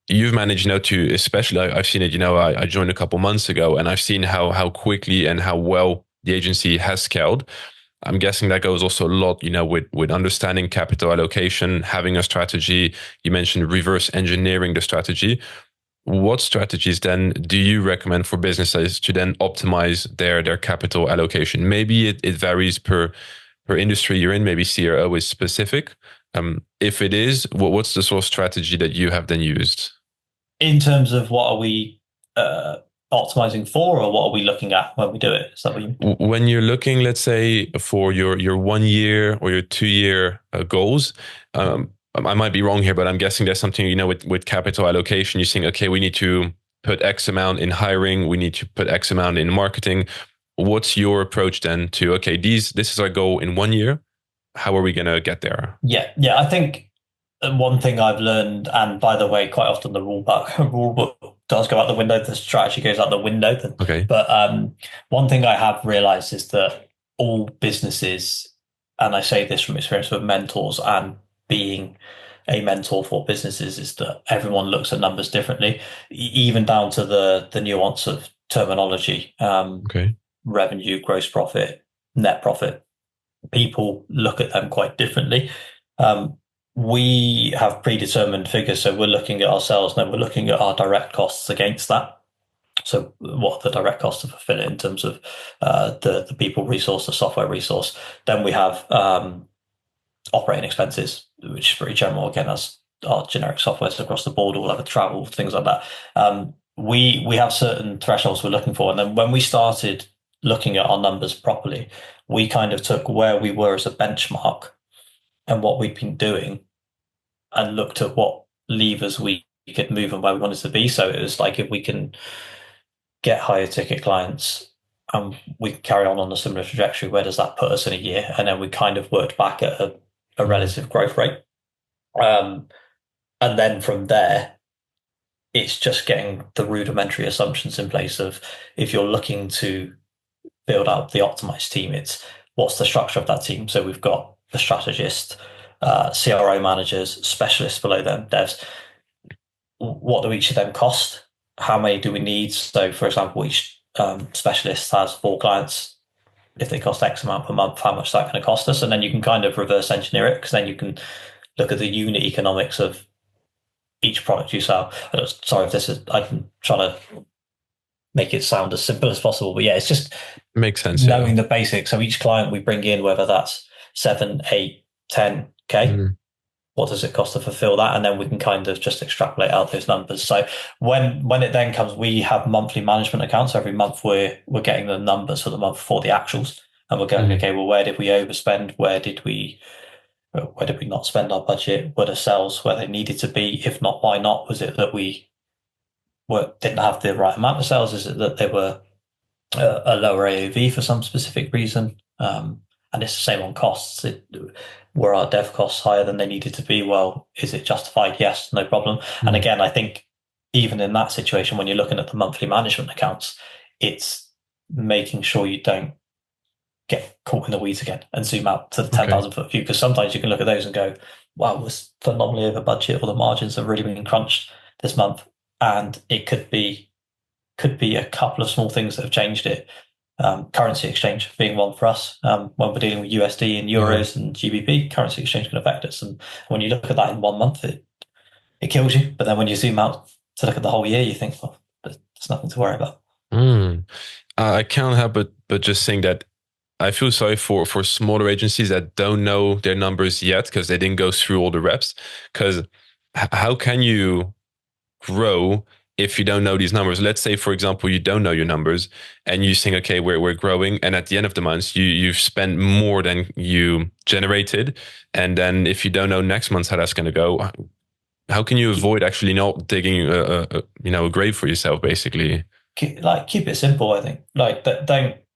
You've managed, to, especially I've seen it, I joined a couple months ago and I've seen how quickly and how well the agency has scaled. I'm guessing that goes also a lot, with understanding capital allocation, having a strategy. You mentioned reverse engineering the strategy. What strategies then do you recommend for businesses to then optimize their capital allocation? Maybe it varies per industry you're in. Maybe CRO is specific. If it is, what's the sort of strategy that you have then used? In terms of what are we uh, optimizing for, or what are we looking at when we do it? Is that what you mean? When you're looking, let's say, for your 1 year or your 2 year goals, I might be wrong here, but I'm guessing there's something, with capital allocation, you're saying, okay, we need to put X amount in hiring, we need to put X amount in marketing. What's your approach then to, okay, this is our goal in 1 year. How are we going to get there? Yeah, yeah. I think one thing I've learned, and by the way, quite often the rule book does go out the window, the strategy goes out the window. Okay. But one thing I have realized is that all businesses, and I say this from experience with mentors and being a mentor for businesses, is that everyone looks at numbers differently, even down to the nuance of terminology, Okay. revenue, gross profit, net profit. People look at them quite differently. Um, we have predetermined figures, so we're looking at ourselves and then we're looking at our direct costs against that. So what are the direct costs to fulfill it in terms of the people resource, the software resource? Then we have operating expenses, which is pretty general again as our generic softwares across the board, all other travel, things like that. We have certain thresholds we're looking for, and then when we started looking at our numbers properly, we kind of took where we were as a benchmark and what we'd been doing and looked at what levers we could move and where we wanted to be. So it was like if we can get higher ticket clients and we can carry on a similar trajectory, where does that put us in a year? And then we kind of worked back at a relative growth rate. And then from there, it's just getting the rudimentary assumptions in place of if you're looking to build out the optimized team, it's what's the structure of that team. So we've got the strategist, CRO managers, specialists below them, devs. What do each of them cost? How many do we need? So, for example, each specialist has 4 clients. If they cost X amount per month, how much is that going to cost us? And then you can kind of reverse engineer it because then you can look at the unit economics of each product you sell. Sorry if this is, I'm trying to make it sound as simple as possible, but yeah, it's just Makes sense. knowing the basics. So each client we bring in, whether that's 7, 8, 10K, what does it cost to fulfill that? And then we can kind of just extrapolate out those numbers. So when it then comes, we have monthly management accounts. So every month we're getting the numbers for the month for the actuals, and we're going, okay, well, where did we overspend? Where did we not spend our budget? Were the sales where they needed to be? If not, why not? Was it that we didn't have the right amount of sales? Is it that they were a lower AOV for some specific reason? And it's the same on costs. Were our dev costs higher than they needed to be? Well, is it justified? Yes, no problem. And again, I think even in that situation, when you're looking at the monthly management accounts, it's making sure you don't get caught in the weeds again and zoom out to the 10,000 foot view. Because sometimes you can look at those and go, wow, it was phenomenally over budget, or the margins have really been crunched this month. And it could be a couple of small things that have changed it. Currency exchange being one for us. When we're dealing with USD and euros and GBP, currency exchange can affect us. And when you look at that in 1 month, it kills you. But then when you zoom out to look at the whole year, you think, well, there's nothing to worry about. I can't help but just saying that I feel sorry for smaller agencies that don't know their numbers yet because they didn't go through all the reps. Because how can you grow if you don't know these numbers? Let's say, for example, you don't know your numbers and you think, okay, we're growing. And at the end of the month, you've spent more than you generated. And then if you don't know next month how that's going to go, how can you avoid actually not digging a grave for yourself, basically? Keep it simple, I think. Like,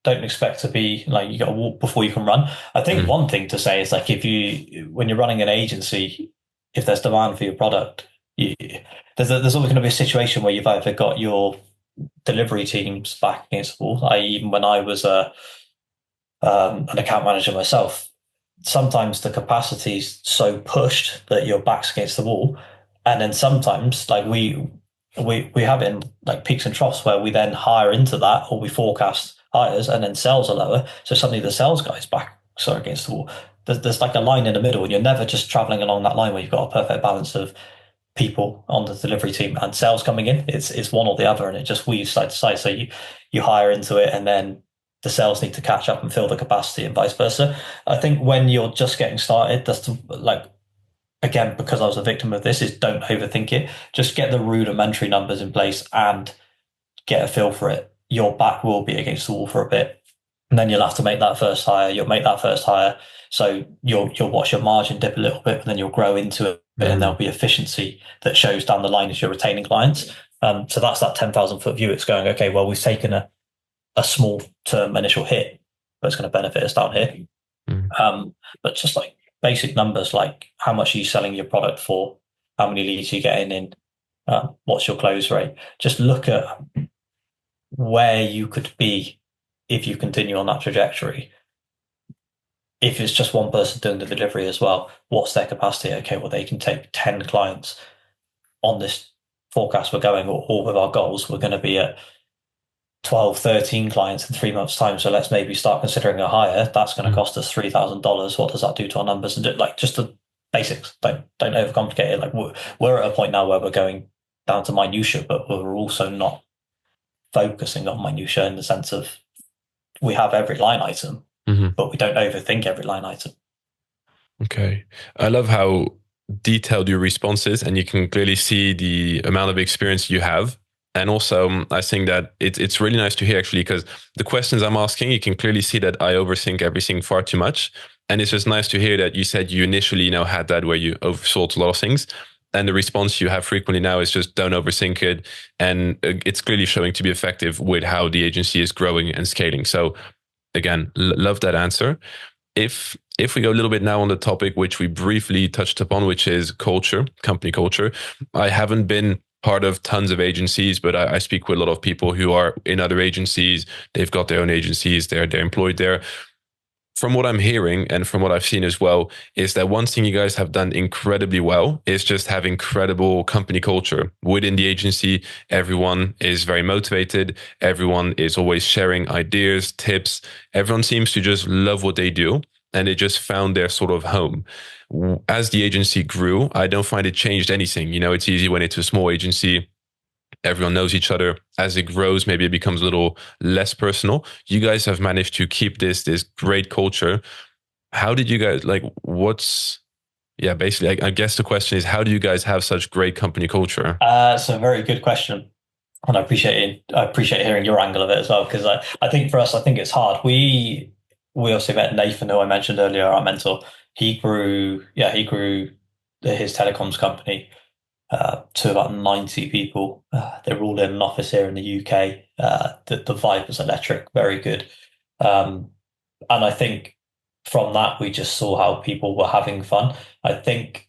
don't expect to be like, you got to walk before you can run. I think one thing to say is, like, when you're running an agency, if there's demand for your product, there's always going to be a situation where you've either got your delivery teams back against the wall. Even when I was an account manager myself, sometimes the capacity's so pushed that your back's against the wall, and then sometimes, like, we have it in like peaks and troughs where we then hire into that, or we forecast hires and then sales are lower, so suddenly the sales guy's back against the wall. There's like a line in the middle, and you're never just traveling along that line where you've got a perfect balance of people on the delivery team and sales coming in. It's one or the other, and it just weaves side to side. So you hire into it, and then the sales need to catch up and fill the capacity, and vice versa. I think when you're just getting started, that's like, again, because I was a victim of this, is don't overthink it. Just get the rudimentary numbers in place and get a feel for it. Your back will be against the wall for a bit, and then you'll have to make that first hire. You'll make that first hire, so you'll watch your margin dip a little bit, but then you'll grow into it, and there'll be efficiency that shows down the line as you're retaining clients. So that's that 10,000 foot view. It's going, okay, well, we've taken a small term initial hit, but it's going to benefit us down here. But just like basic numbers like how much are you selling your product for, how many leads you're getting in, what's your close rate. Just look at where you could be if you continue on that trajectory. If it's just one person doing the delivery as well, what's their capacity? Okay, well, they can take 10 clients on this forecast we're going, or with our goals, we're going to be at 12, 13 clients in 3 months' time. So let's maybe start considering a hire. That's going to cost us $3,000. What does that do to our numbers? And like just the basics. Don't overcomplicate it. Like we're at a point now where we're going down to minutia, but we're also not focusing on minutia in the sense of we have every line item, but we don't overthink every line item. Okay. I love how detailed your response is, and you can clearly see the amount of experience you have. And also, I think that it's really nice to hear, actually, because the questions I'm asking, you can clearly see that I overthink everything far too much. And it's just nice to hear that you said you initially, had that where you overthought a lot of things. And the response you have frequently now is just don't overthink it. And it's clearly showing to be effective with how the agency is growing and scaling. So again, love that answer. If we go a little bit now on the topic, which we briefly touched upon, which is culture, company culture. I haven't been part of tons of agencies, but I speak with a lot of people who are in other agencies. They've got their own agencies. They're employed there. From what I'm hearing and from what I've seen as well, is that one thing you guys have done incredibly well is just have incredible company culture within the agency. Everyone is very motivated. Everyone is always sharing ideas, tips. Everyone seems to just love what they do, and they just found their sort of home. As the agency grew, I don't find it changed anything. It's easy when it's a small agency. Everyone knows each other. As it grows, maybe it becomes a little less personal. You guys have managed to keep this great culture. How did you guys basically, I guess the question is, how do you guys have such great company culture? It's a very good question. And I appreciate hearing your angle of it as well, because I think for us, I think it's hard. We also met Nathan, who I mentioned earlier, our mentor. He grew his telecoms company to about 90 people. They're all in an office here in the UK. The vibe was electric, very good. And I think from that, we just saw how people were having fun. I think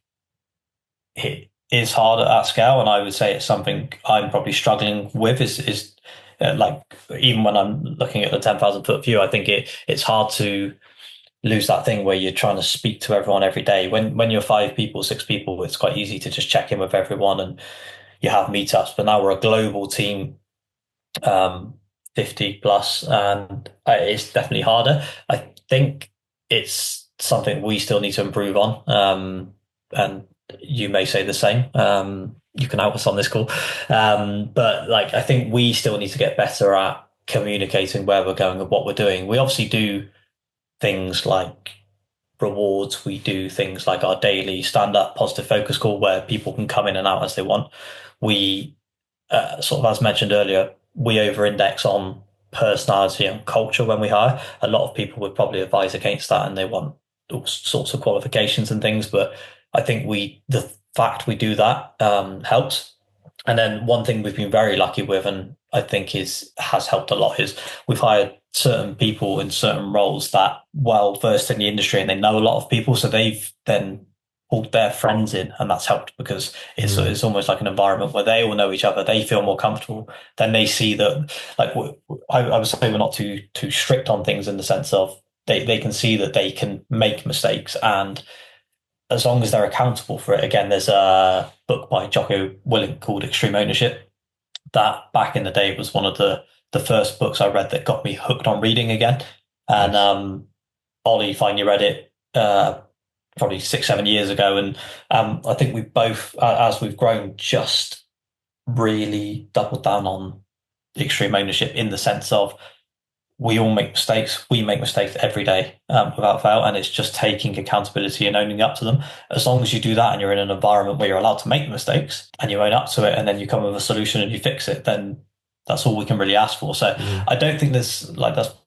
it is hard at that scale, and I would say it's something I'm probably struggling with is like, even when I'm looking at the 10,000-foot view, I think it's hard to lose that thing where you're trying to speak to everyone every day. When you're 5 people, 6 people, it's quite easy to just check in with everyone and you have meetups. But now we're a global team, 50 plus, and it's definitely harder. I think it's something we still need to improve on. And you may say the same. You can help us on this call. But like, I think we still need to get better at communicating where we're going and what we're doing. We obviously do things like rewards. We do things like our daily stand-up positive focus call where people can come in and out as they want. We, sort of as mentioned earlier, we over-index on personality and culture when we hire. A lot of people would probably advise against that, and they want all sorts of qualifications and things. But I think the fact we do that helps. And then one thing we've been very lucky with, and I think has helped a lot, is we've hired certain people in certain roles that well versed in the industry, and they know a lot of people, so they've then pulled their friends in, and that's helped because it's almost like an environment where they all know each other. They feel more comfortable. Then they see that, like, I would say we're not too strict on things in the sense of they can see that they can make mistakes, and as long as they're accountable for it. Again, there's a book by Jocko Willink called Extreme Ownership that back in the day was one of the first books I read that got me hooked on reading again. And Ollie finally read it probably 6-7 years ago. And I think we both, as we've grown, just really doubled down on extreme ownership in the sense of we all make mistakes. We make mistakes every day without fail. And it's just taking accountability and owning up to them. As long as you do that and you're in an environment where you're allowed to make mistakes and you own up to it and then you come with a solution and you fix it, then that's all we can really ask for. So I don't think that's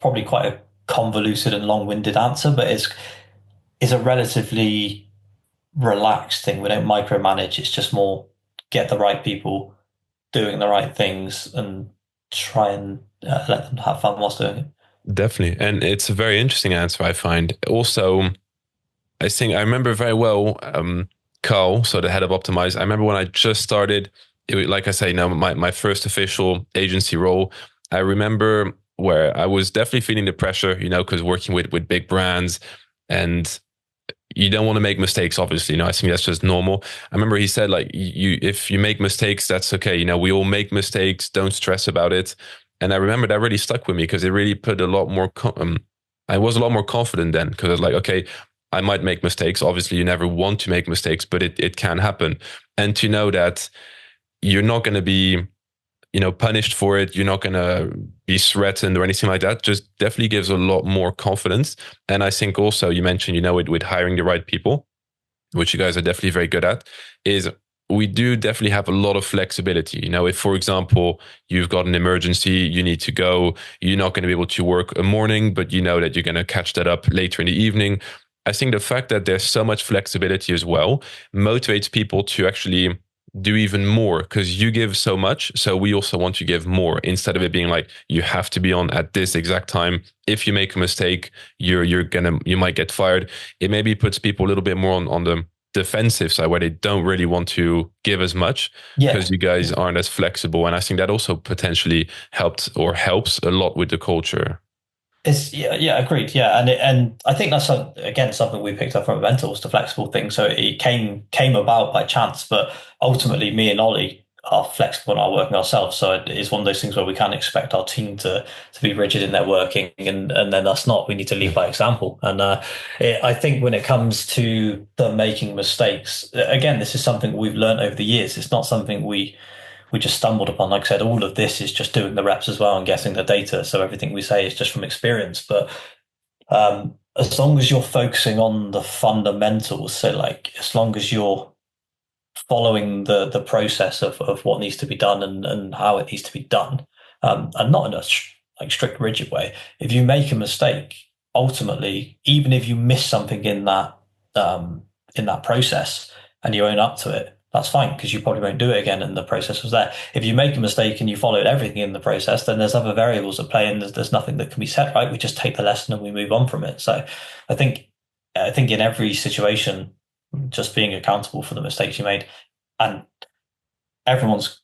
probably quite a convoluted and long-winded answer, but it's a relatively relaxed thing. We don't micromanage. It's just more get the right people doing the right things and try and let them have fun whilst doing it. Definitely. And it's a very interesting answer, I find. Also, I think I remember very well, Carl, so the head of Optimize. I remember when I just started, like I say, my first official agency role. I remember where I was definitely feeling the pressure, because working with big brands, and you don't want to make mistakes, obviously. I think that's just normal. I remember he said, like, if you make mistakes, that's okay. We all make mistakes. Don't stress about it. And I remember that really stuck with me because it really put a lot more, I was a lot more confident then because I was like, okay, I might make mistakes. Obviously, you never want to make mistakes, but it can happen. And to know that you're not going to be punished for it. You're not going to be threatened or anything like that. Just definitely gives a lot more confidence. And I think also you mentioned, with hiring the right people, which you guys are definitely very good at, is we do definitely have a lot of flexibility. If, for example, you've got an emergency, you need to go, you're not going to be able to work a morning, but you know that you're going to catch that up later in the evening. I think the fact that there's so much flexibility as well motivates people to actually do even more because you give so much. So we also want to give more instead of it being like, you have to be on at this exact time. If you make a mistake, you might get fired. It maybe puts people a little bit more on the defensive side where they don't really want to give as much Yeah. because you guys aren't as flexible. And I think that also potentially helped or helps a lot with the culture. Yeah, agreed. Yeah, and I think that's again something we picked up from a mentor was the flexible thing. So it came about by chance, but ultimately, me and Ollie are flexible and are working ourselves. So it's one of those things where we can't expect our team to be rigid in their working, and then that's not. We need to lead by example. And I think when it comes to the making mistakes, again, this is something we've learned over the years. It's not something we just stumbled upon. Like I said, all of this is just doing the reps as well and getting the data. So everything we say is just from experience. But as long as you're focusing on the fundamentals, so like as long as you're following the process of what needs to be done and how it needs to be done, and not in a like strict rigid way. If you make a mistake, ultimately, even if you miss something in that process and you own up to it, that's fine because you probably won't do it again and the process was there. If you make a mistake and you followed everything in the process, then there's other variables at play and there's nothing that can be said, right? We just take the lesson and we move on from it. So I think I think in every situation, just being accountable for the mistakes you made, and everyone's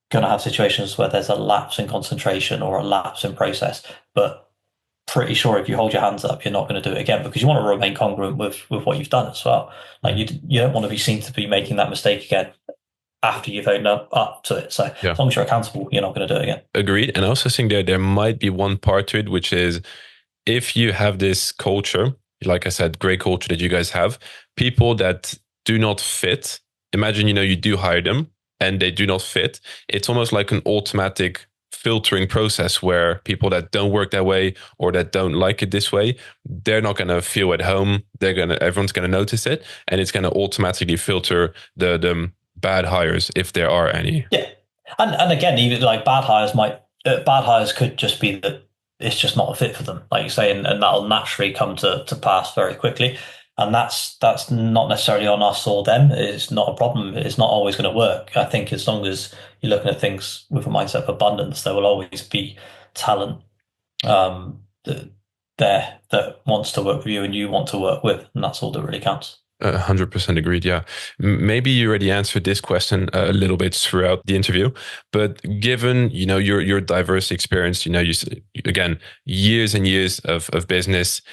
going to have situations where there's a lapse in concentration or a lapse in process, but pretty sure if you hold your hands up, you're not going to do it again because you want to remain congruent with what you've done as well. Like you don't want to be seen to be making that mistake again after you've owned up to it. So Yeah. as long as you're accountable, you're not going to do it again. Agreed. And I also think that there might be one part to it, which is if you have this culture, like I said, great culture that you guys have, people that do not fit, imagine, you do hire them and they do not fit. It's almost like an automatic filtering process where people that don't work that way or that don't like it this way, they're not going to feel at home. Everyone's going to notice it and it's going to automatically filter the bad hires if there are any. Yeah. And again, even like bad hires could just be that it's just not a fit for them, like you say, and that'll naturally come to pass very quickly. And that's not necessarily on us or them. It's not a problem. It's not always going to work. I think as long as you're looking at things with a mindset of abundance, there will always be talent that wants to work with you and you want to work with, and that's all that really counts. 100% agreed. Yeah. Maybe you already answered this question a little bit throughout the interview, but given, your diverse experience, again, years and years of business,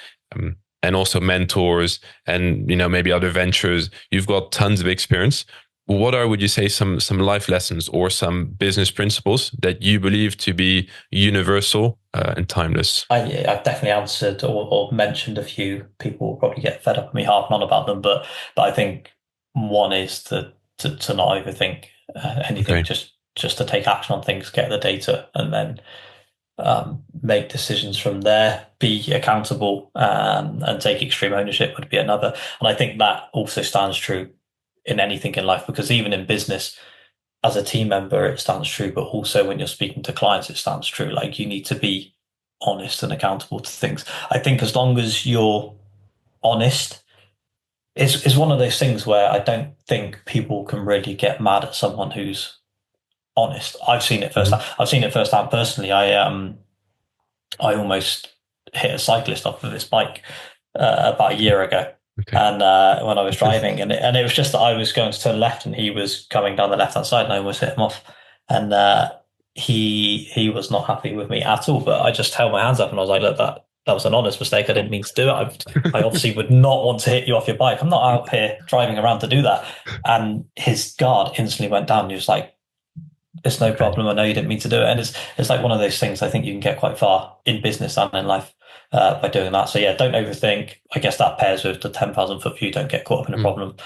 and also mentors and, maybe other ventures, you've got tons of experience. What would you say, some life lessons or some business principles that you believe to be universal and timeless? I've definitely answered or mentioned a few. People will probably get fed up with me harping on about them, but I think one is to not overthink anything, Okay. just to take action on things, get the data, and then make decisions from there. Be accountable and take extreme ownership would be another. And I think that also stands true in anything in life because even in business, as a team member, it stands true, but also when you're speaking to clients, it stands true. Like you need to be honest and accountable to things. I think as long as you're honest, it's one of those things where I don't think people can really get mad at someone who's honest. I've seen it Mhm. firsthand. I've seen it firsthand personally. I almost hit a cyclist off of his bike about a year ago. Okay. and when I was driving, and it was just that I was going to turn left, and he was coming down the left hand side, and I almost hit him off, and he was not happy with me at all. But I just held my hands up, and I was like, "Look, that was an honest mistake. I didn't mean to do it. I obviously would not want to hit you off your bike. I'm not out here driving around to do that." And his guard instantly went down. He was like, "It's no Okay. problem. I know you didn't mean to do it." And it's like one of those things. I think you can get quite far in business and in life by doing that. So yeah, don't overthink. I guess that pairs with the 10,000 foot view. Don't get caught up in a Mm. problem.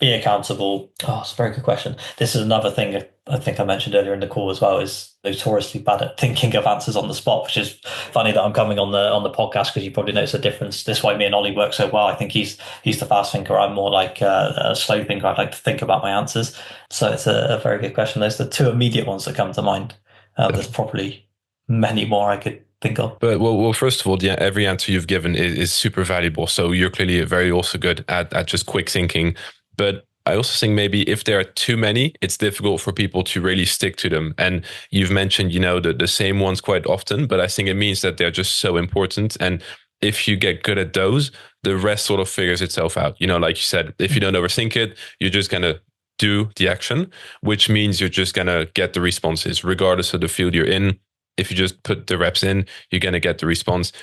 Be accountable. Oh, it's a very good question. This is another thing I think I mentioned earlier in the call as well, is notoriously bad at thinking of answers on the spot, which is funny that I'm coming on the podcast, because you probably notice a difference. This way me and Ollie work so well. I think he's the fast thinker. I'm more like a slow thinker. I'd like to think about my answers. So it's a very good question. Those are the two immediate ones that come to mind. There's probably many more I could think of. But well, first of all, yeah, every answer you've given is super valuable. So you're clearly very also good at just quick thinking. But I also think maybe if there are too many, it's difficult for people to really stick to them. And you've mentioned, the same ones quite often, but I think it means that they're just so important. And if you get good at those, the rest sort of figures itself out. Like you said, if you don't overthink it, you're just gonna do the action, which means you're just gonna get the responses, regardless of the field you're in. If you just put the reps in, you're gonna get the response.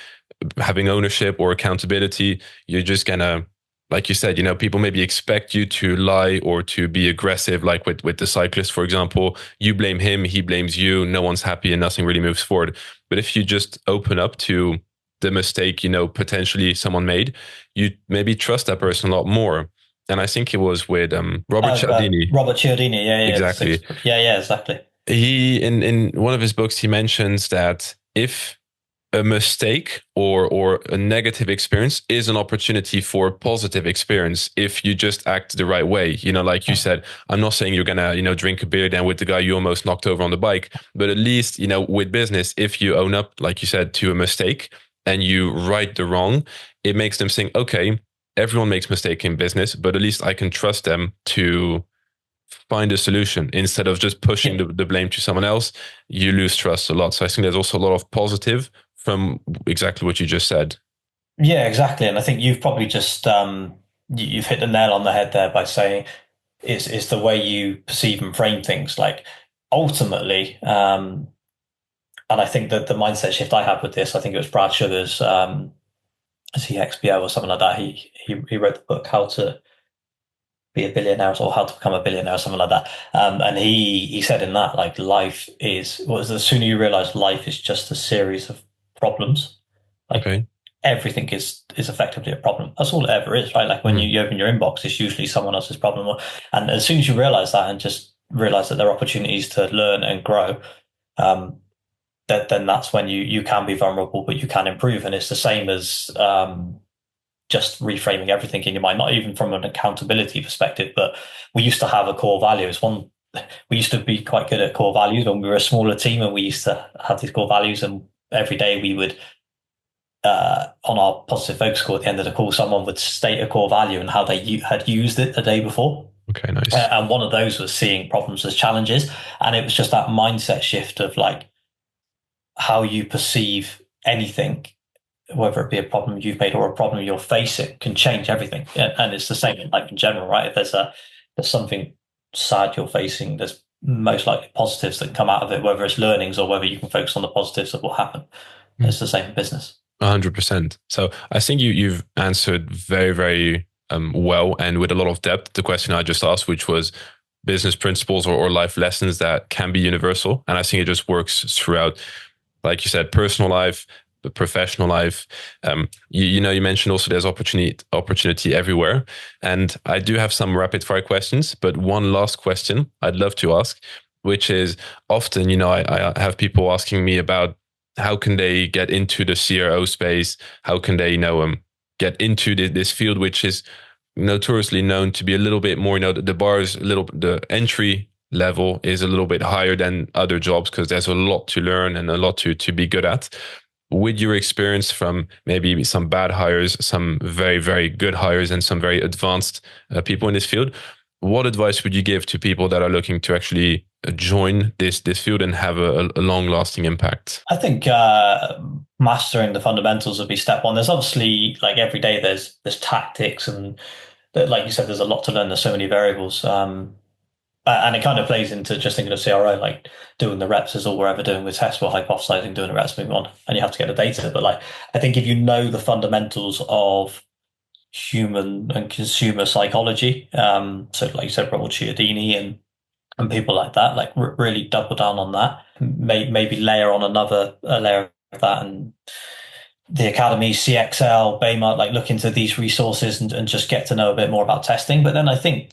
Having ownership or accountability, you're just gonna, like you said, people maybe expect you to lie or to be aggressive, like with the cyclist, for example. You blame him, he blames you, no one's happy and nothing really moves forward. But if you just open up to the mistake, potentially someone made, you maybe trust that person a lot more. And I think it was with Robert Cialdini. Robert Cialdini, yeah, Exactly. yeah, exactly. He in one of his books, he mentions that if a mistake or a negative experience is an opportunity for positive experience if you just act the right way. Like you said, I'm not saying you're gonna, drink a beer then with the guy you almost knocked over on the bike, but at least, with business, if you own up, like you said, to a mistake and you right the wrong, it makes them think, okay, everyone makes mistake in business, but at least I can trust them to find a solution instead of just pushing the blame to someone else. You lose trust a lot. So I think there's also a lot of positive from exactly what you just said. Yeah, exactly. And I think you've probably just you've hit the nail on the head there by saying it's the way you perceive and frame things. Like ultimately, and I think that the mindset shift I had with this, I think it was Brad Sugar's, is he XPO or something like that? He wrote the book How to Be a Billionaire or How to Become a Billionaire or something like that. And he said in that, like, life is, the sooner you realize life is just a series of problems, like Okay. everything is effectively a problem. That's all it ever is, right? Like when you open your inbox, it's usually someone else's problem. And as soon as you realize that and just realize that there are opportunities to learn and grow, then that's when you can be vulnerable, but you can improve. And it's the same as just reframing everything in your mind, not even from an accountability perspective, but we used to have a core value. We used to be quite good at core values when we were a smaller team, and we used to have these core values, and every day we would, on our positive focus call at the end of the call, someone would state a core value and how they had used it the day before. Okay, nice. And one of those was seeing problems as challenges. And it was just that mindset shift of like how you perceive anything, whether it be a problem you've made or a problem you're facing, can change everything. And it's the same in life in general, right? If there's something sad you're facing, there's most likely positives that come out of it, whether it's learnings or whether you can focus on the positives of what happened. It's the same in business. 100%. So I think you've answered very, very well and with a lot of depth the question I just asked, which was business principles or life lessons that can be universal. And I think it just works throughout, like you said, personal life, the professional life. You mentioned also there's opportunity everywhere. And I do have some rapid fire questions, but one last question I'd love to ask, which is often, I have people asking me about how can they get into the CRO space? How can they, get into this field, which is notoriously known to be a little bit more, the bar is the entry level is a little bit higher than other jobs because there's a lot to learn and a lot to be good at. With your experience from maybe some bad hires, some very, very good hires, and some very advanced people in this field, what advice would you give to people that are looking to actually join this field and have a long lasting impact? I think mastering the fundamentals would be step one. There's obviously like every day there's tactics and like you said, there's a lot to learn. There's so many variables. And it kind of plays into just thinking of CRO, like doing the reps is all we're ever doing with tests. We're hypothesizing, doing the reps, moving on, and you have to get the data. But like, I think if you know the fundamentals of human and consumer psychology, so like you said, Robert Cialdini and people like that, like really double down on that. Maybe layer on another layer of that, and the Academy, CXL, Baymart, like look into these resources and just get to know a bit more about testing. But then I think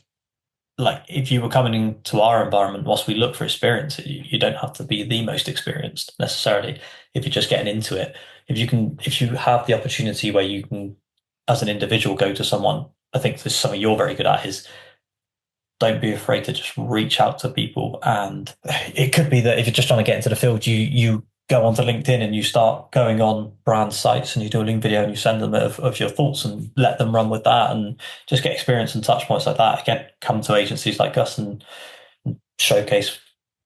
like if you were coming into our environment, whilst we look for experience, you don't have to be the most experienced necessarily. If you're just getting into it, if you have the opportunity where you can, as an individual, go to someone, I think this is something you're very good at is don't be afraid to just reach out to people. And it could be that if you're just trying to get into the field, you go onto LinkedIn and you start going on brand sites and you do a link video and you send them of your thoughts and let them run with that and just get experience and touch points like that. Again, come to agencies like us and showcase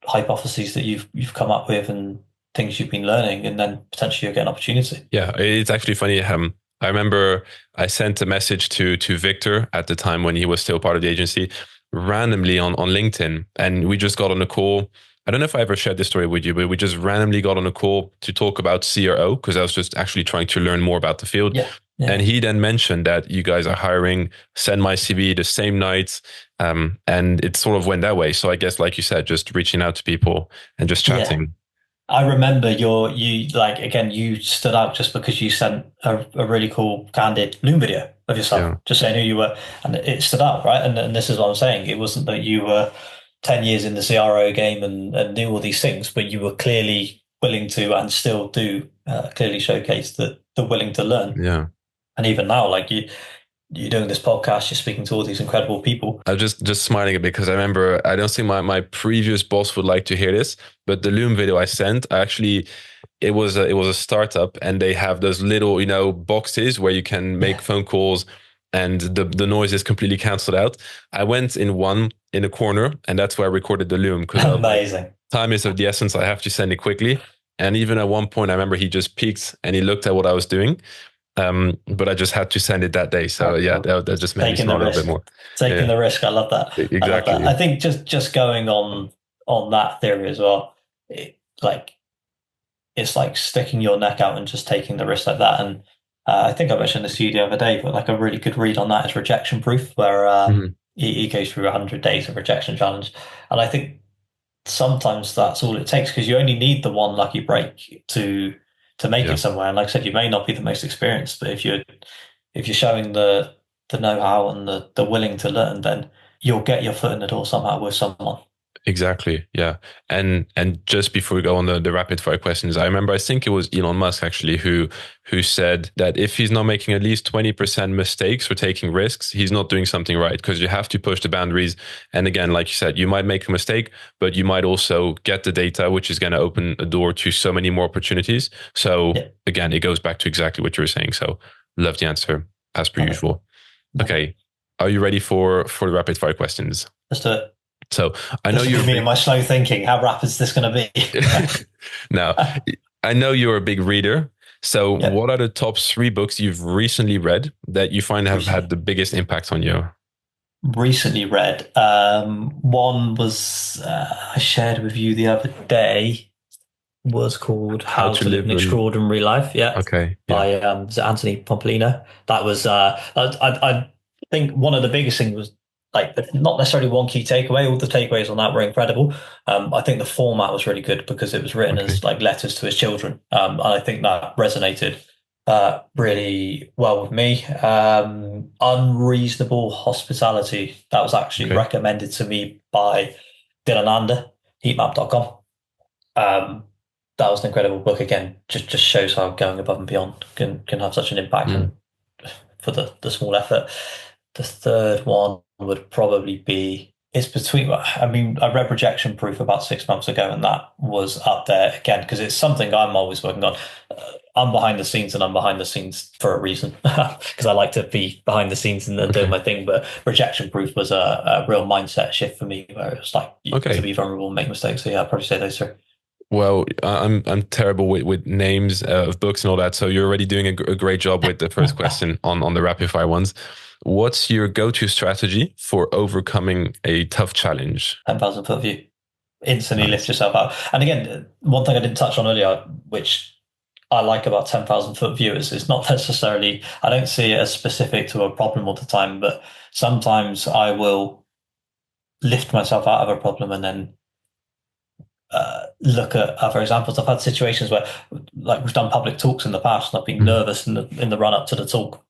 hypotheses that you've come up with and things you've been learning, and then potentially you'll get an opportunity. Yeah, it's actually funny. I remember I sent a message to Victor at the time when he was still part of the agency, randomly on LinkedIn, and we just got on a call. I don't know if I ever shared this story with you, but we just randomly got on a call to talk about CRO because I was just actually trying to learn more about the field. Yeah. Yeah. And he then mentioned that you guys are hiring, send my CV the same night. And it sort of went that way. So I guess, like you said, just reaching out to people and just chatting. Yeah. I remember you stood out just because you sent a really cool candid Loom video of yourself, just saying who you were, and it stood out, right? And this is what I'm saying. It wasn't that you were 10 years in the CRO game and knew all these things, but you were clearly willing to and still do clearly showcase the willing to learn. Yeah. And even now, like you're doing this podcast, you're speaking to all these incredible people. I was just smiling a bit because I remember, I don't think my previous boss would like to hear this, but the Loom video I sent, it was a startup and they have those little, boxes where you can make phone calls and the noise is completely canceled out. I went in one in a corner and that's where I recorded the Loom because amazing. Time is of the essence. I have to send it quickly. And even at one point, I remember he just peeked and he looked at what I was doing. But I just had to send it that day. So that just made me smile a little bit more. Taking the risk. I love that. Exactly. I love that. I think just going on that theory as well, it's like sticking your neck out and just taking the risk like that. And I think I mentioned this to you the other day, but like a really good read on that is Rejection Proof, where he goes through 100 days of rejection challenge. And I think sometimes that's all it takes because you only need the one lucky break to make it somewhere. And like I said, you may not be the most experienced, but if you're showing the know-how and the willing to learn, then you'll get your foot in the door somehow with someone. Exactly. Yeah. And just before we go on the rapid fire questions, I remember, I think it was Elon Musk actually who said that if he's not making at least 20% mistakes or taking risks, he's not doing something right, because you have to push the boundaries. And again, like you said, you might make a mistake, but you might also get the data, which is going to open a door to so many more opportunities. So again, it goes back to exactly what you were saying. So love the answer as per usual. Okay. Are you ready for the rapid fire questions? Let's do it. So I know you're me and my slow thinking. How rapid is this going to be? Now, I know you're a big reader. So what are the top 3 books you've recently read that you find have had the biggest impact on you? Recently read. One was I shared with you the other day. Was called How to Live an Extraordinary Life. Yeah. Okay. By Anthony Pomplino. That was I think one of the biggest things was like not necessarily one key takeaway. All the takeaways on that were incredible. I think the format was really good because it was written as like letters to his children. And I think that resonated really well with me. Unreasonable Hospitality. That was actually recommended to me by Dylan Ander, heatmap.com. That was an incredible book. Again, just shows how going above and beyond can have such an impact and for the small effort. The third one would probably be it's between, I mean, I read Rejection Proof about 6 months ago, and that was up there again because it's something I'm always working on. I'm behind the scenes, and I'm behind the scenes for a reason because I like to be behind the scenes and doing Okay. my thing. But Rejection Proof was a real mindset shift for me where it was like to Okay. be vulnerable and make mistakes. So yeah, I'd probably say those three. Well, I'm terrible with names of books and all that. So you're already doing a great job with the first question on the rapid fire ones. What's your go-to strategy for overcoming a tough challenge? 10,000 foot view. Instantly lift Nice. yourself out. And again, one thing I didn't touch on earlier, which I like about 10,000 foot view is it's not necessarily, I don't see it as specific to a problem all the time, but sometimes I will lift myself out of a problem and then look at other examples. I've had situations where, like, we've done public talks in the past, and I've been Mm, nervous in the run up to the talk,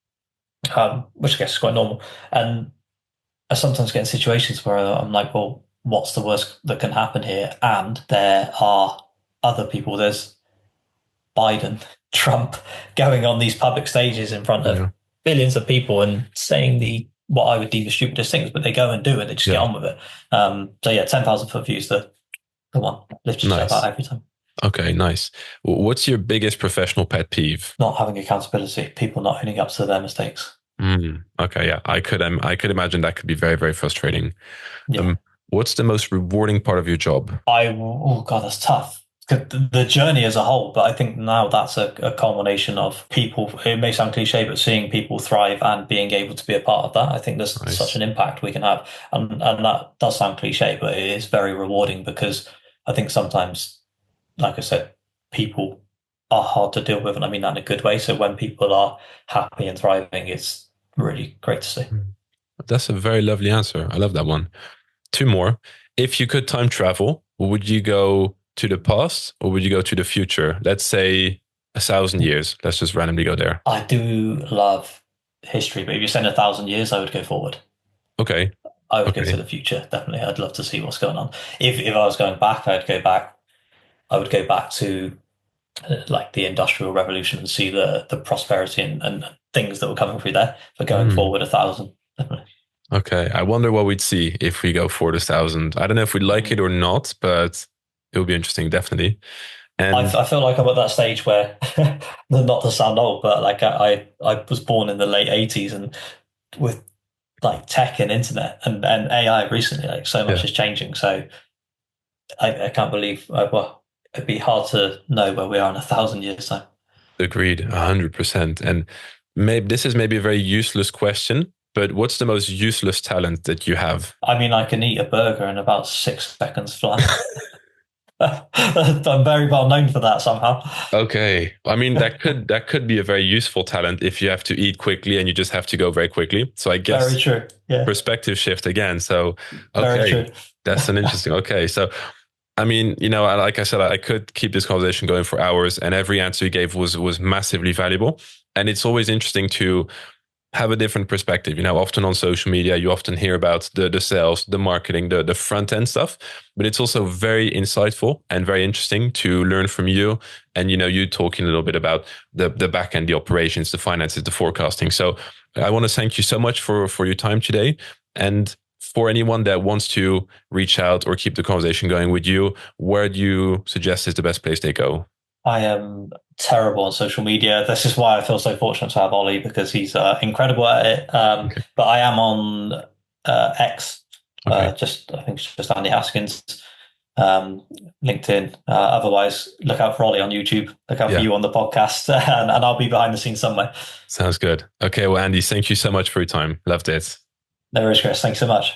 which I guess is quite normal. And I sometimes get in situations where I'm like, well, what's the worst that can happen here? And there are other people. There's Biden, Trump going on these public stages in front of yeah. billions of people and saying the what I would deem the stupidest things, but they go and do it. They just get Yeah. on with it. So yeah, 10,000 foot view is the one. Lift yourself out Nice. every time. Okay, nice. What's your biggest professional pet peeve? Not having accountability, people not owning up to their mistakes. Okay, yeah, I could imagine that could be very, very frustrating. Yeah. Um, what's the most rewarding part of your job? Oh God, that's tough. The journey as a whole, but I think now that's a culmination of people. It may sound cliche, but seeing people thrive and being able to be a part of that, I think there's such Nice. an impact we can have. And that does sound cliche, but it is very rewarding because I think sometimes, like I said, people are hard to deal with, and I mean that in a good way. So when people are happy and thriving, it's really great to see. Mm. That's a very lovely answer. I love that one. Two more. If you could time travel, would you go to the past or would you go to the future? Let's say 1,000 years. Let's just randomly go there. I do love history, but if you're saying 1,000 years, I would go forward. Okay. I would go to Okay. the future. Definitely. I'd love to see what's going on. If I was going back, I'd go back. I would go back to like the Industrial Revolution and see the prosperity and things that were coming through there. For going Hmm. forward 1,000, definitely. Okay. I wonder what we'd see if we go for the 1,000. I don't know if we'd like it Mm. or not, but it would be interesting, definitely. And I feel like I'm at that stage where, not to sound old, but like I was born in the late 80s, and with like tech and internet and AI recently, like so much yeah, is changing. So I can't believe, well, it'd be hard to know where we are in 1,000 years time. agreed, 100%. And maybe this is maybe a very useless question, but what's the most useless talent that you have? I mean, I can eat a burger in about 6 seconds flat. I'm very well known for that somehow. Okay. I mean, that could be a very useful talent if you have to eat quickly and you just have to go very quickly. So I Very guess true. Yeah, perspective shift again. So, very okay, true. that's an interesting. Okay. So, I mean, like I said, I could keep this conversation going for hours, and every answer you gave was massively valuable. And it's always interesting to have a different perspective. Often on social media, you often hear about the sales, the marketing, the front end stuff, but it's also very insightful and very interesting to learn from you. And, you talking a little bit about the back end, the operations, the finances, the forecasting. So I want to thank you so much for your time today. And for anyone that wants to reach out or keep the conversation going with you, where do you suggest is the best place they go? I am terrible on social media. This is why I feel so fortunate to have Ollie because he's incredible at it. Okay. But I am on X, Okay. just I think it's just Andy Haskins, LinkedIn. Otherwise, look out for Ollie on YouTube. Look out for Yeah. you on the podcast, and I'll be behind the scenes somewhere. Sounds good. Okay. Well, Andy, thank you so much for your time. Loved it. No worries, Chris. Thanks so much.